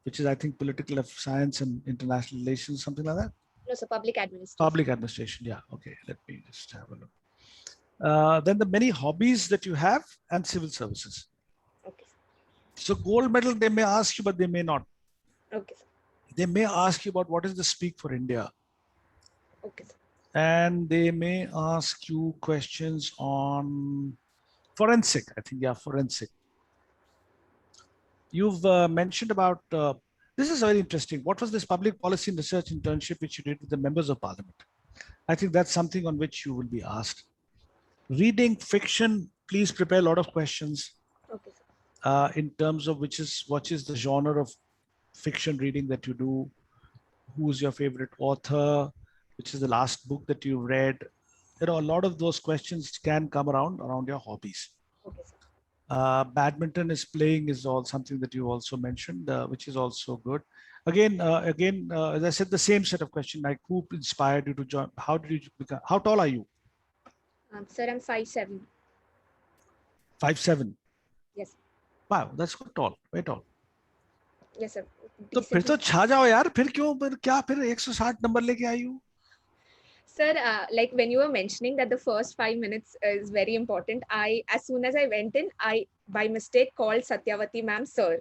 which is, I think, political science and international relations, something like that. No, so public administration. Public administration, yeah. Okay, let me just have a look. Then the many hobbies that you have and civil services. Okay. So gold medal, they may ask you, but they may not. Okay. They may ask you about what is the Speak for India. Okay. And they may ask you questions on forensic, I think, yeah, forensic. You've mentioned about, this is very interesting. What was this public policy and research internship which you did with the members of parliament? I think that's something on which you will be asked. Reading fiction, please prepare a lot of questions. Okay. In terms of what is the genre of fiction reading that you do, who's your favorite author, which is the last book that you read. A lot of those questions can come around your hobbies. Okay. Badminton is playing is all something that you also mentioned, which is also good. Again, as I said, the same set of questions, like who inspired you to join? How did you become? How tall are you? Sir, I'm 5'7". 5'7". Yes. Wow, that's quite tall. Very tall. Yes, sir. तो फिर तो छा जाओ यार, फिर क्यों, क्या फिर 160 नंबर लेके आई हो? Sir, like when you were mentioning that the first 5 minutes is very important, as soon as I went in, I by mistake called Satyavati ma'am sir,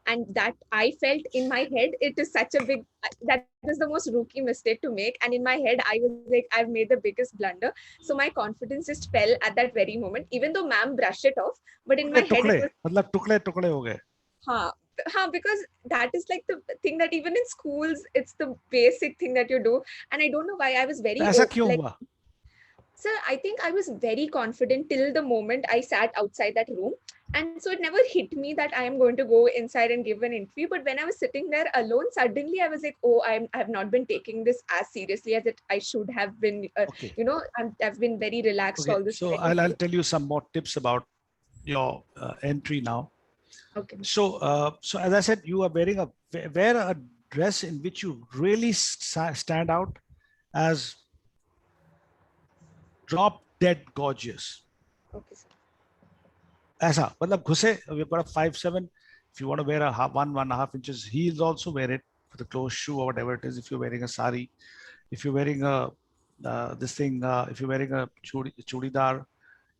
and that I felt in my head it is such a big, that is the most rookie mistake to make, and in my head I was like, I've made the biggest blunder. So my confidence just fell at that very moment, even though ma'am brushed it off, but in my head it was, मतलब टुकड़े हो गए. because that is like the thing that even in schools it's the basic thing that you do, and I don't know why I was very ऐसा क्यों हुआ? Sir, I think I was very confident till the moment I sat outside that room, and so it never hit me that I am going to go inside and give an interview. But when I was sitting there alone, suddenly I was like, oh, I have not been taking this as seriously as I should have been. Okay. I've been very relaxed all this so time. I'll tell you some more tips about your entry now. Okay. So as I said, you are wear a dress in which you really stand out as drop dead gorgeous. Okay, sir. ऐसा मतलब घुसे, you've got a 5'7". If you want to wear a 1.5 inches heels, also wear it with a closed shoe or whatever it is. If you're wearing a sari, if you're wearing a if you're wearing a chudidar,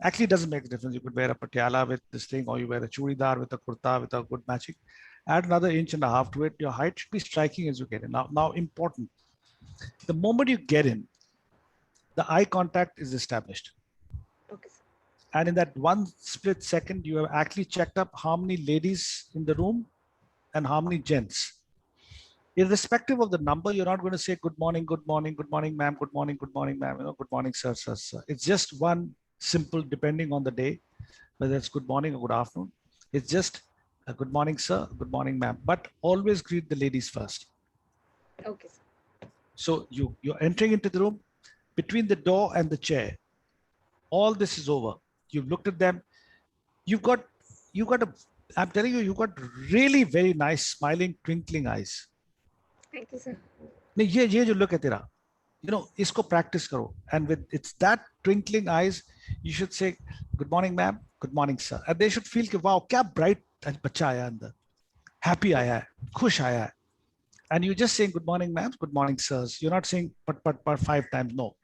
actually it doesn't make a difference. You could wear a patiala with this thing, or you wear a chudidar with a kurta with a good matching. Add another 1.5 inches to it. Your height should be striking as you get in. Now important. The moment you get in, the eye contact is established. Okay. And in that one split second, you have actually checked up how many ladies in the room and how many gents. Irrespective of the number, you're not going to say good morning, ma'am, good morning, ma'am, good morning, sir. It's just one simple, depending on the day, whether it's good morning or good afternoon. It's just a good morning, sir, good morning, ma'am. But always greet the ladies first. Okay. So you're entering into the room. between the door and the chair. All this is over. You've looked at them. You got I'm telling you, you got really very nice smiling, twinkling eyes. Thank you, sir. नहीं, ये जो look है तेरा, you know, इसको practice करो. And with it's that twinkling eyes, you should say, good morning, ma'am. Good morning, sir. And they should feel कि wow, क्या bright बच्चा आया अंदर. Happy आया है, खुश आया है. And you're just saying, good morning, ma'am. Good morning, sirs. You're not saying but 5 times. No.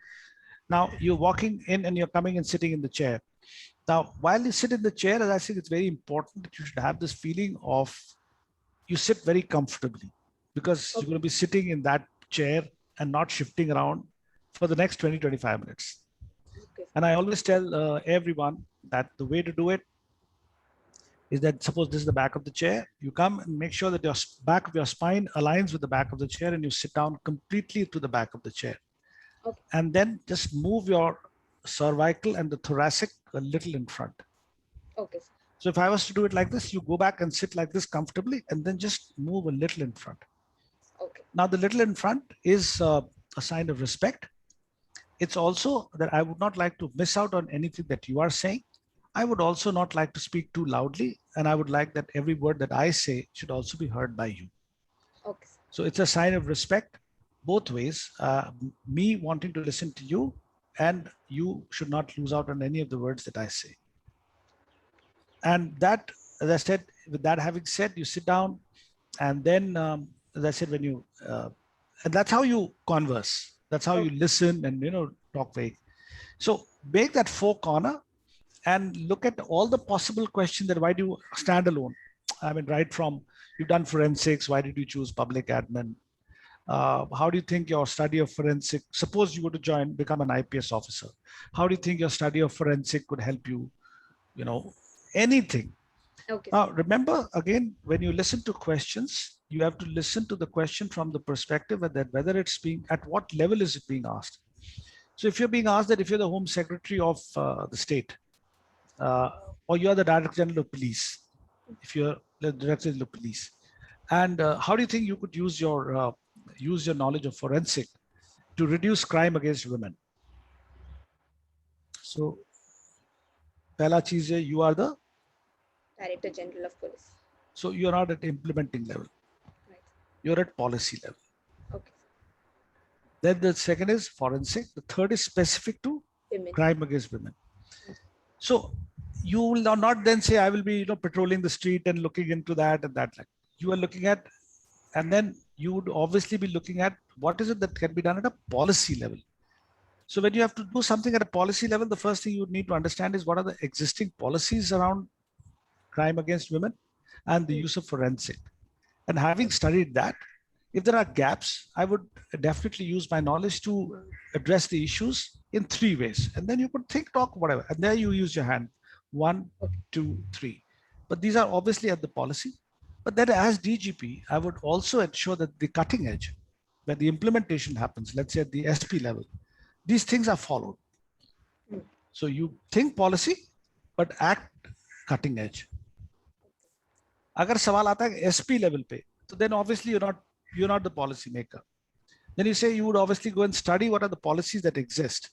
Now you're walking in and you're coming and sitting in the chair. Now, while you sit in the chair, as I think it's very important that you should have this feeling of you sit very comfortably, because you're going to be sitting in that chair and not shifting around for the next 20, 25 minutes. Okay. And I always tell everyone that the way to do it is that suppose this is the back of the chair, you come and make sure that your back of your spine aligns with the back of the chair and you sit down completely to the back of the chair. Okay. And then just move your cervical and the thoracic a little in front. Okay. So if I was to do it like this, you go back and sit like this comfortably and then just move a little in front. Okay. Now the little in front is a sign of respect. It's also that I would not like to miss out on anything that you are saying. I would also not like to speak too loudly, and I would like that every word that I say should also be heard by you. Okay. So it's a sign of respect both ways. Me wanting to listen to you, and you should not lose out on any of the words that I say. And that, as I said, with that having said, you sit down, and then, as I said, when you, and that's how you converse. That's how you listen and, you know, talk vague. So make that 4-corner and look at all the possible questions that why do you stand alone? I mean, right from you've done forensics, why did you choose public admin? How do you think your study of forensic, suppose you were to become an IPS officer, how do you think your study of forensic could help you, you know, anything? Okay. Now, remember, again, when you listen to questions, you have to listen to the question from the perspective of that whether it's being, at what level is it being asked? So if you're being asked that if you're the Home Secretary of the state, or you're the Director General of Police, if you're the Director General of Police, and how do you think you could use your knowledge of forensic to reduce crime against women? So, pehla cheez hai, you are the Director General of Police. So you're not at implementing level. Right. You're at policy level. Okay. Then the second is forensic. The third is specific to Women. crime against women. So you will not then say, I will be, you know, patrolling the street and looking into that and that. Like you are looking at, and then you would obviously be looking at what is it that can be done at a policy level. So when you have to do something at a policy level, the first thing you need to understand is what are the existing policies around crime against women and the use of forensic. And having studied that, if there are gaps, I would definitely use my knowledge to address the issues in 3 ways. And then you could think, talk, whatever. And there you use your hand, 1, 2, 3. But these are obviously at the policy. But then as DGP, I would also ensure that the cutting edge, where the implementation happens, let's say at the SP level, these things are followed. So you think policy, but act cutting edge. अगर सवाल आता है SP level पे, so then obviously you're not the policy maker. Then you say you would obviously go and study what are the policies that exist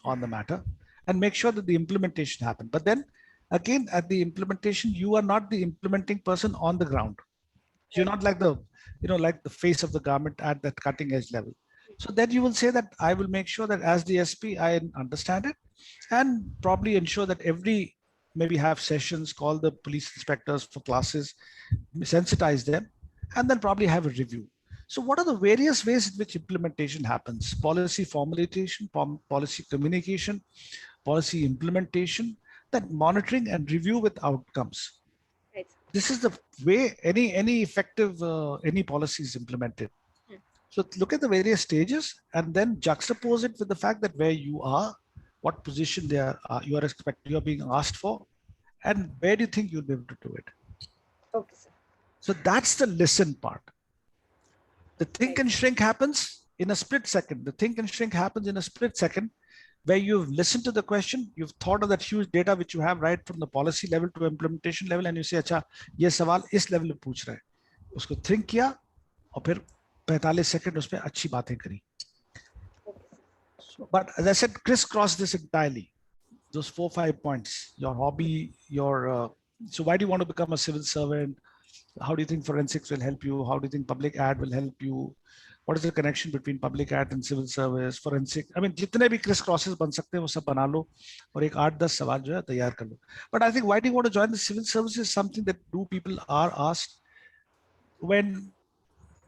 on the matter and make sure that the implementation happen. But then again, at the implementation, you are not the implementing person on the ground. You're not like the, you know, like the face of the government at that cutting edge level. So then you will say that I will make sure that as the SP, I understand it and probably ensure that maybe have sessions, call the police inspectors for classes, sensitize them, and then probably have a review. So what are the various ways in which implementation happens? Policy formulation, policy communication, policy implementation, that monitoring and review with outcomes. Right. This is the way any effective, any policy is implemented. So look at the various stages and then juxtapose it with the fact that where you are, what position you're being asked for, and where do you think you'll be able to do it? Okay, sir. So that's the listen part. The think and shrink happens in a split second. The think and shrink happens in a split second, where you've listened to the question, you've thought of that huge data which you have right from the policy level to implementation level, and you say, अच्छा, ये सवाल इस level पे पूछ रहा है. उसको think किया, और फिर 45 सेकंड उसमें अच्छी बातें करी. But as I said, crisscross this entirely. Those 4-5 points, your hobby, so why do you want to become a civil servant? How do you think forensics will help you? How do you think public ad will help you? What is the connection between public ad and civil service, forensic? I mean, जितने भी criss crosses बन सकते हैं वो सब बना लो और एक 8-10 सवाल जो है तैयार कर लो. But I think why do you want to join the civil service is something that people are asked when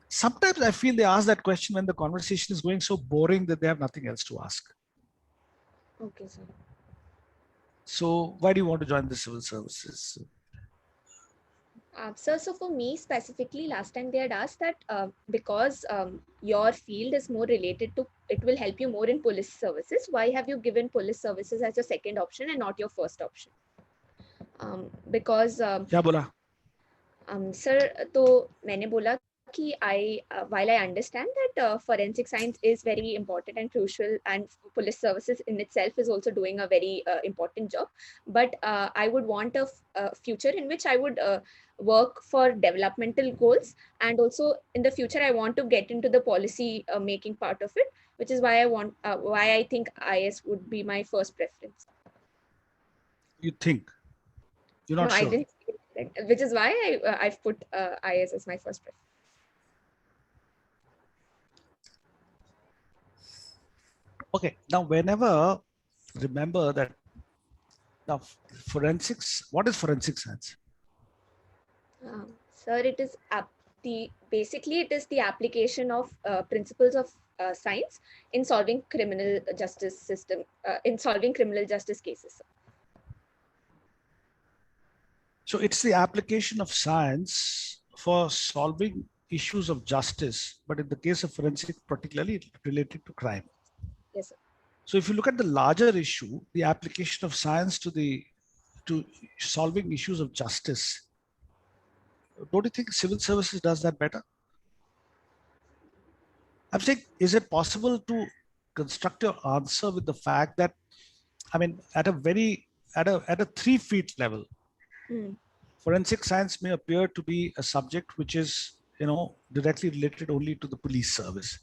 sometimes I feel they ask that question when the conversation is going so boring that they have nothing else to ask. Okay, sir. So why do you want to join the civil services? So for me specifically, last time they had asked that because your field is more related to, it will help you more in police services. Why have you given police services as your second option and not your first option? Because क्या बोला? sir, तो मैंने बोला कि while I understand that forensic science is very important and crucial, and police services in itself is also doing a very important job, but I would want a future in which I would work for developmental goals, and also in the future I want to get into the policy making part of it, which is why I think IS would be my first preference. You think? You're not No, sure? I didn't say that, which is why I've put IS as my first preference. Okay, now whenever, remember that now forensics, what is forensic science? Sir, it is basically it is the application of principles of science in solving criminal justice system, in solving criminal justice cases. So it's the application of science for solving issues of justice, but in the case of forensic, particularly related to crime. Yes, sir. So if you look at the larger issue, the application of science to solving issues of justice, don't you think civil services does that better? I'm saying, is it possible to construct your answer with the fact that, I mean, at a 3 feet level, forensic science may appear to be a subject which is, directly related only to the police service,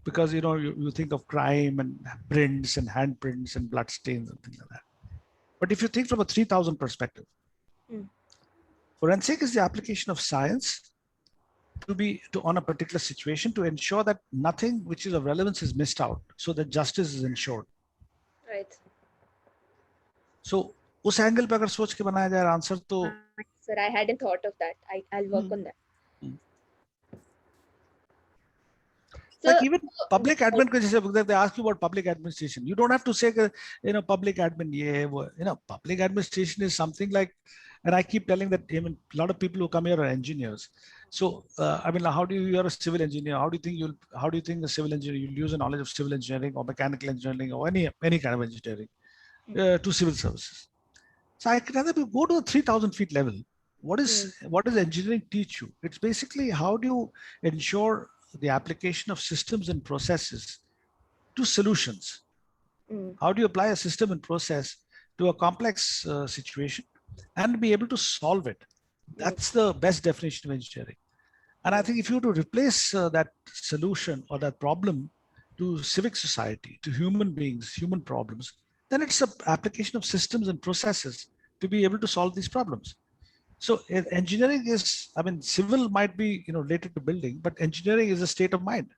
because you think of crime and prints and handprints and blood stains and things like that. But if you think from a 3,000 perspective, forensic is the application of science on a particular situation to ensure that nothing which is of relevance is missed out, so that justice is ensured. Right. So उस angle पे अगर सोच के बनाया जाए answer तो Sir, I hadn't thought of that. I'll work on that. Like even public admin, they ask you about public administration. You don't have to say, public admin, public administration is something like, and I keep telling that, a lot of people who come here are engineers. So, you're a civil engineer. How do you think a civil engineer, you'll use a knowledge of civil engineering or mechanical engineering or any kind of engineering to civil services? So I can rather go to a 3,000 feet level. What does engineering teach you? It's basically, how do you ensure the application of systems and processes to solutions? How do you apply a system and process to a complex situation and be able to solve it? That's the best definition of engineering. And I think if you were to replace that solution or that problem to civic society, to human beings, human problems, then it's an application of systems and processes to be able to solve these problems. So engineering is, civil might be related to building, but engineering is a state of mind.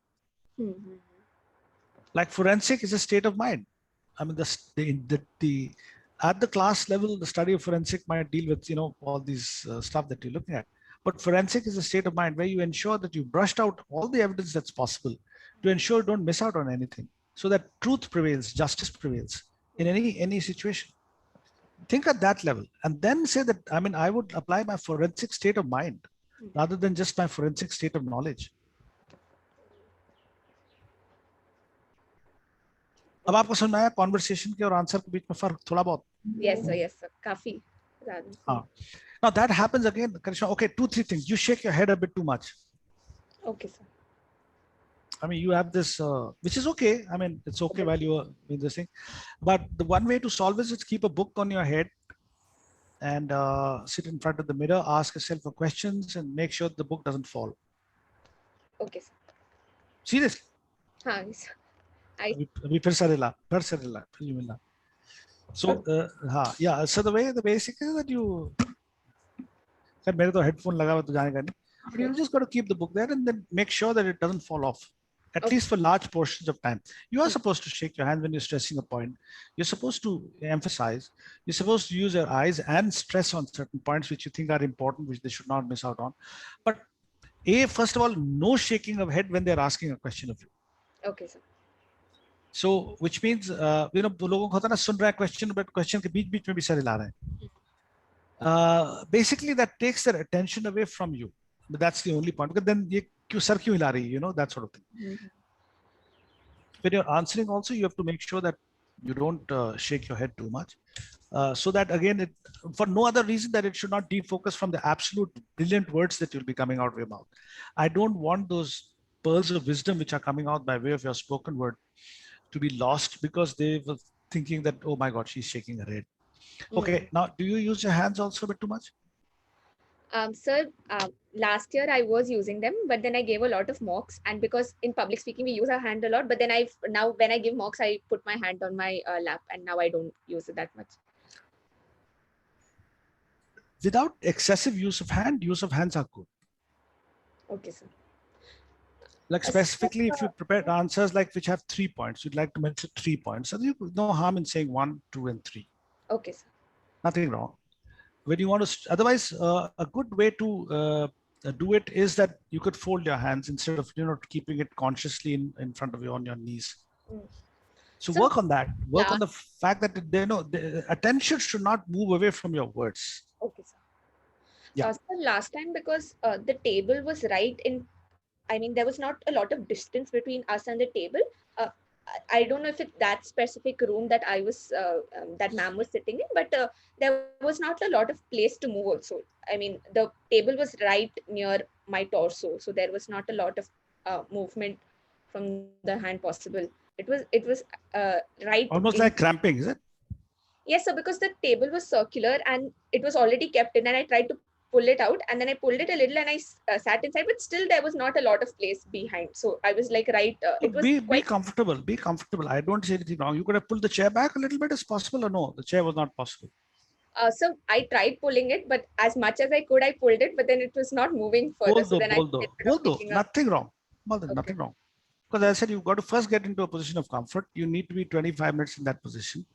Like forensic is a state of mind. At the class level, the study of forensic might deal with all these stuff that you're looking at. But forensic is a state of mind where you ensure that you brushed out all the evidence that's possible to ensure you don't miss out on anything, so that truth prevails, justice prevails in any situation. Think at that level and then say that, I would apply my forensic state of mind rather than just my forensic state of knowledge. अब आपको समझ में आया conversation के और answer के बीच में फर्क थोड़ा बहुत? Yes, sir. काफी ज़्यादा. Now that happens again, Karishma. Okay, 2-3 things. You shake your head a bit too much. Okay, sir. You have this, which is okay. It's okay while you are doing this thing. But the one way to solve this is keep a book on your head and sit in front of the mirror, ask yourself for questions and make sure the book doesn't fall. Okay, sir. Seriously. Yes, sir. I अभी फिर से रिला, फिर you मिलना. So, yeah. So the basic is that you. खैर मेरे तो headphone लगा हुआ तो जानेगा नहीं. But you just got to keep the book there and then make sure that it doesn't fall off. At Okay. least for large portions of time. You are supposed to shake your hand when you're stressing a point. You're supposed to emphasize. You're supposed to use your eyes and stress on certain points which you think are important, which they should not miss out on. But first of all, no shaking of head when they're asking a question of you. okay, sir. So, which means, लोगों को होता है ना सुन रहा है question, but question के बीच-बीच में भी सर हिला रहे हैं. Basically, that takes their attention away from you. But that's the only point. Because then ये क्यों सर क्यों हिला रही है, that sort of thing. When you're answering also, you have to make sure that you don't shake your head too much. So that again, for no other reason that it should not defocus from the absolute brilliant words that you'll be coming out of your mouth. I don't want those pearls of wisdom which are coming out by way of your spoken word to be lost because they were thinking that, oh my God, she's shaking her head. Okay, now do you use your hands also a bit too much? Sir, last year I was using them, but then I gave a lot of mocks. And because in public speaking, we use our hand a lot, but then now when I give mocks, I put my hand on my lap and now I don't use it that much. Without excessive use of hands are good. Okay, sir. Like specifically, if you prepare answers like which have 3 points, you'd like to mention 3 points. So there's no harm in saying 1, 2, and 3. Okay, sir. Nothing wrong. When you want to, otherwise, a good way to do it is that you could fold your hands instead of keeping it consciously in front of you on your knees. So work on that. Work on the fact that the attention should not move away from your words. Okay, sir. Yeah. So last time, because the table was right in, I mean, there was not a lot of distance between us and the table. I don't know if it's that specific room that I was, that ma'am was sitting in, but there was not a lot of place to move also. I mean, the table was right near my torso, so there was not a lot of movement from the hand possible. It was right. Almost like cramping, is it? Yes, so because the table was circular and it was already kept in, and I tried to pull it out, and then I pulled it a little and I sat inside, but still there was not a lot of place behind. So I was like, right, it was be comfortable. Be comfortable. I don't say anything wrong. You could have pulled the chair back a little bit. Is possible or no? The chair was not possible. So I tried pulling it, but as much as I could, I pulled it, but then it was not moving further. So then nothing wrong. Nothing wrong. Because as I said, you've got to first get into a position of comfort. You need to be 25 minutes in that position.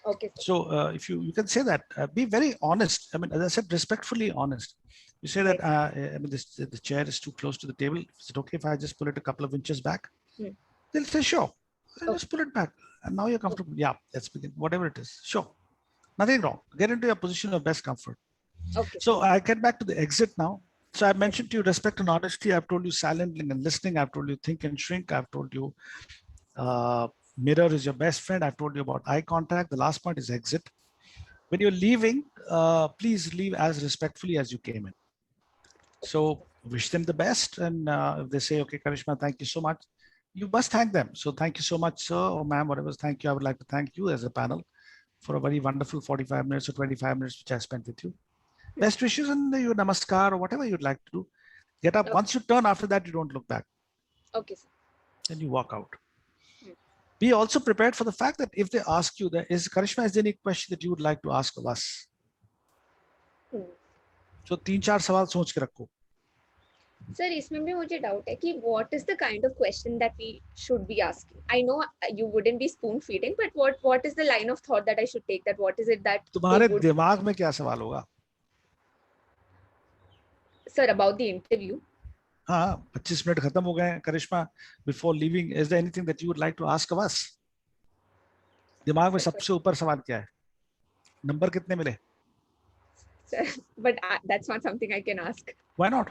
Okay. So if you can say that, be very honest. I mean, as I said, respectfully honest. You say that I mean, the chair is too close to the table. Is it okay if I just pull it a couple of inches back? They'll say sure. Just pull it back, and now you're comfortable. Yeah, let's begin. Whatever it is, sure. Nothing wrong. Get into your position of best comfort. Okay. So I get back to the exit now. So I mentioned to you respect and honesty. I've told you silent and listening. I've told you think and shrink. I've told you mirror is your best friend. I've told you about eye contact. The last point is exit. When you're leaving, please leave as respectfully as you came in. So wish them the best. And if they say, okay, Karishma, thank you so much, you must thank them. So thank you so much, sir or ma'am, whatever. Thank you. I would like to thank you as a panel for a very wonderful 45 minutes or 25 minutes which I spent with you. Best wishes and you namaskar or whatever you'd like to do. Get up. Once you turn, after that, you don't look back. Okay, sir. Then you walk out. Be also prepared for the fact that if they ask you, Karishma, is there any question that you would like to ask of us? So 3-4 सवाल सोच के रखो. Sir, इसमें भी मुझे doubt है कि what is the kind of question that we should be asking? I know you wouldn't be spoon feeding, but what is the line of thought that I should take? That what is it that तुम्हारे दिमाग में क्या सवाल होगा? Sir, about the interview. हाँ, 25 minute खत्म हो गए. करिश्मा, before leaving, is there anything that you would like to ask of us? दिमाग में सबसे ऊपर सवाल क्या है? नंबर कितने मिले? Sir, but that's not something I can ask. Why not?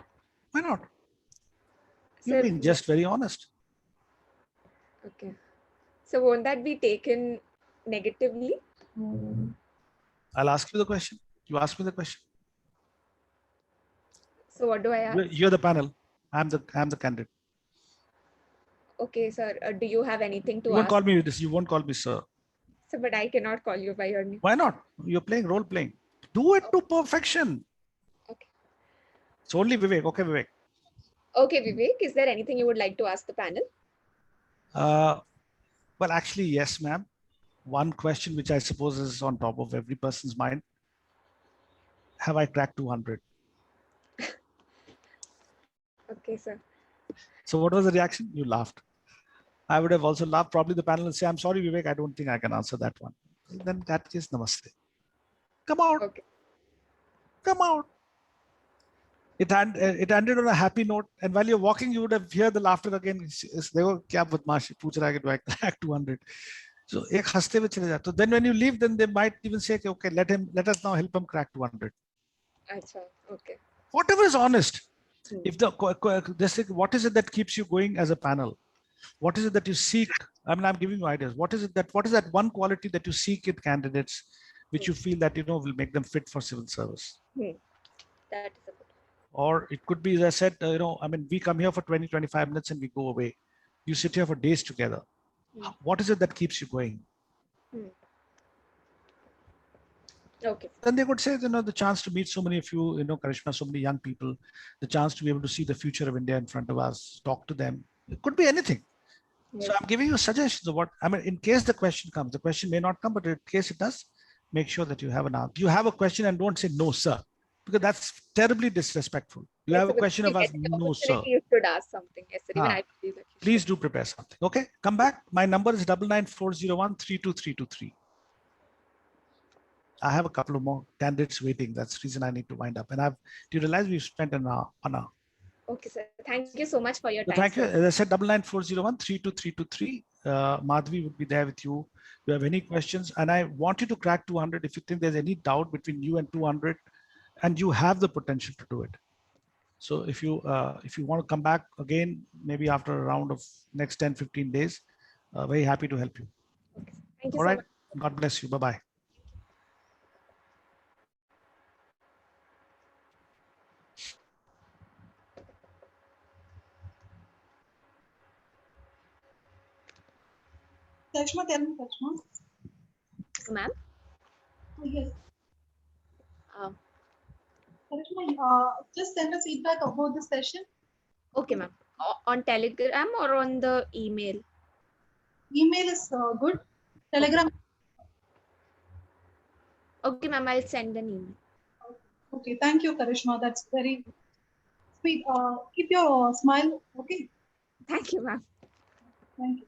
Why not? You've been just very honest. Okay. So won't that be taken negatively? I'll ask you the question. You ask me the question. So what do I ask? You're the panel. I'm the candidate. Okay, sir. Do you have anything to ask? You won't call me this. You won't call me sir. So, but I cannot call you by your name. Why not? You're playing role playing. Do it to perfection. Okay. It's only Vivek. Okay, Vivek. Okay, Vivek. Is there anything you would like to ask the panel? Well, actually, yes, ma'am. One question which I suppose is on top of every person's mind. Have I cracked 200? Okay, sir. So what was the reaction? You laughed. I would have also laughed. Probably the panel will say, I'm sorry, Vivek, I don't think I can answer that one. Then that is namaste. Come out. Okay. Come out. It ended on a happy note. And while you're walking, you would have heard the laughter again. देखो क्या बदमाश पूछ रहा है कि do I crack 200? So एक हंसते हुए चले जाते. So then when you leave, then they might even say, okay, let us now help him crack 200. Acha. Okay. Whatever is honest. Hmm. If what is it that keeps you going as a panel? What is it that you seek? I mean, I'm giving you ideas. What is that one quality that you seek in candidates, which you feel that, will make them fit for civil service? That is a good. Or it could be, as I said, I mean, we come here for 20, 25 minutes and we go away. You sit here for days together. What is it that keeps you going? Okay. Then they could say, the chance to meet so many of you, Karishma, so many young people, the chance to be able to see the future of India in front of us, talk to them. It could be anything. Yes. So I'm giving you suggestions of what, I mean, in case the question comes, the question may not come, but in case it does, make sure that you have an answer. You have a question and don't say no, sir, because that's terribly disrespectful. You have a question of us, no, sir. You should ask something. Yes, sir. Even I believe that please do prepare something. Okay, come back. My number is 9940132323. I have a couple of more candidates waiting. That's the reason I need to wind up. And do you realize we've spent an hour? Okay, sir. Thank you so much for your time. Thank you. As I said, 9940132323. Madhvi would be there with you. If you have any questions, and I want you to crack 200. If you think there's any doubt between you and 200, and you have the potential to do it. So if you want to come back again, maybe after a round of next 10, 15 days, very happy to help you. Okay. Thank you All so right. much. God bless you. Bye-bye. Karishma, tell me, Karishma. Ma'am? Oh, yes. Karishma, just send us feedback about the session. Okay, ma'am. On Telegram or on the email? Email is good. Telegram. Okay, ma'am. I'll send an email. Okay, thank you, Karishma. That's very sweet. Keep your smile. Okay. Thank you, ma'am. Thank you.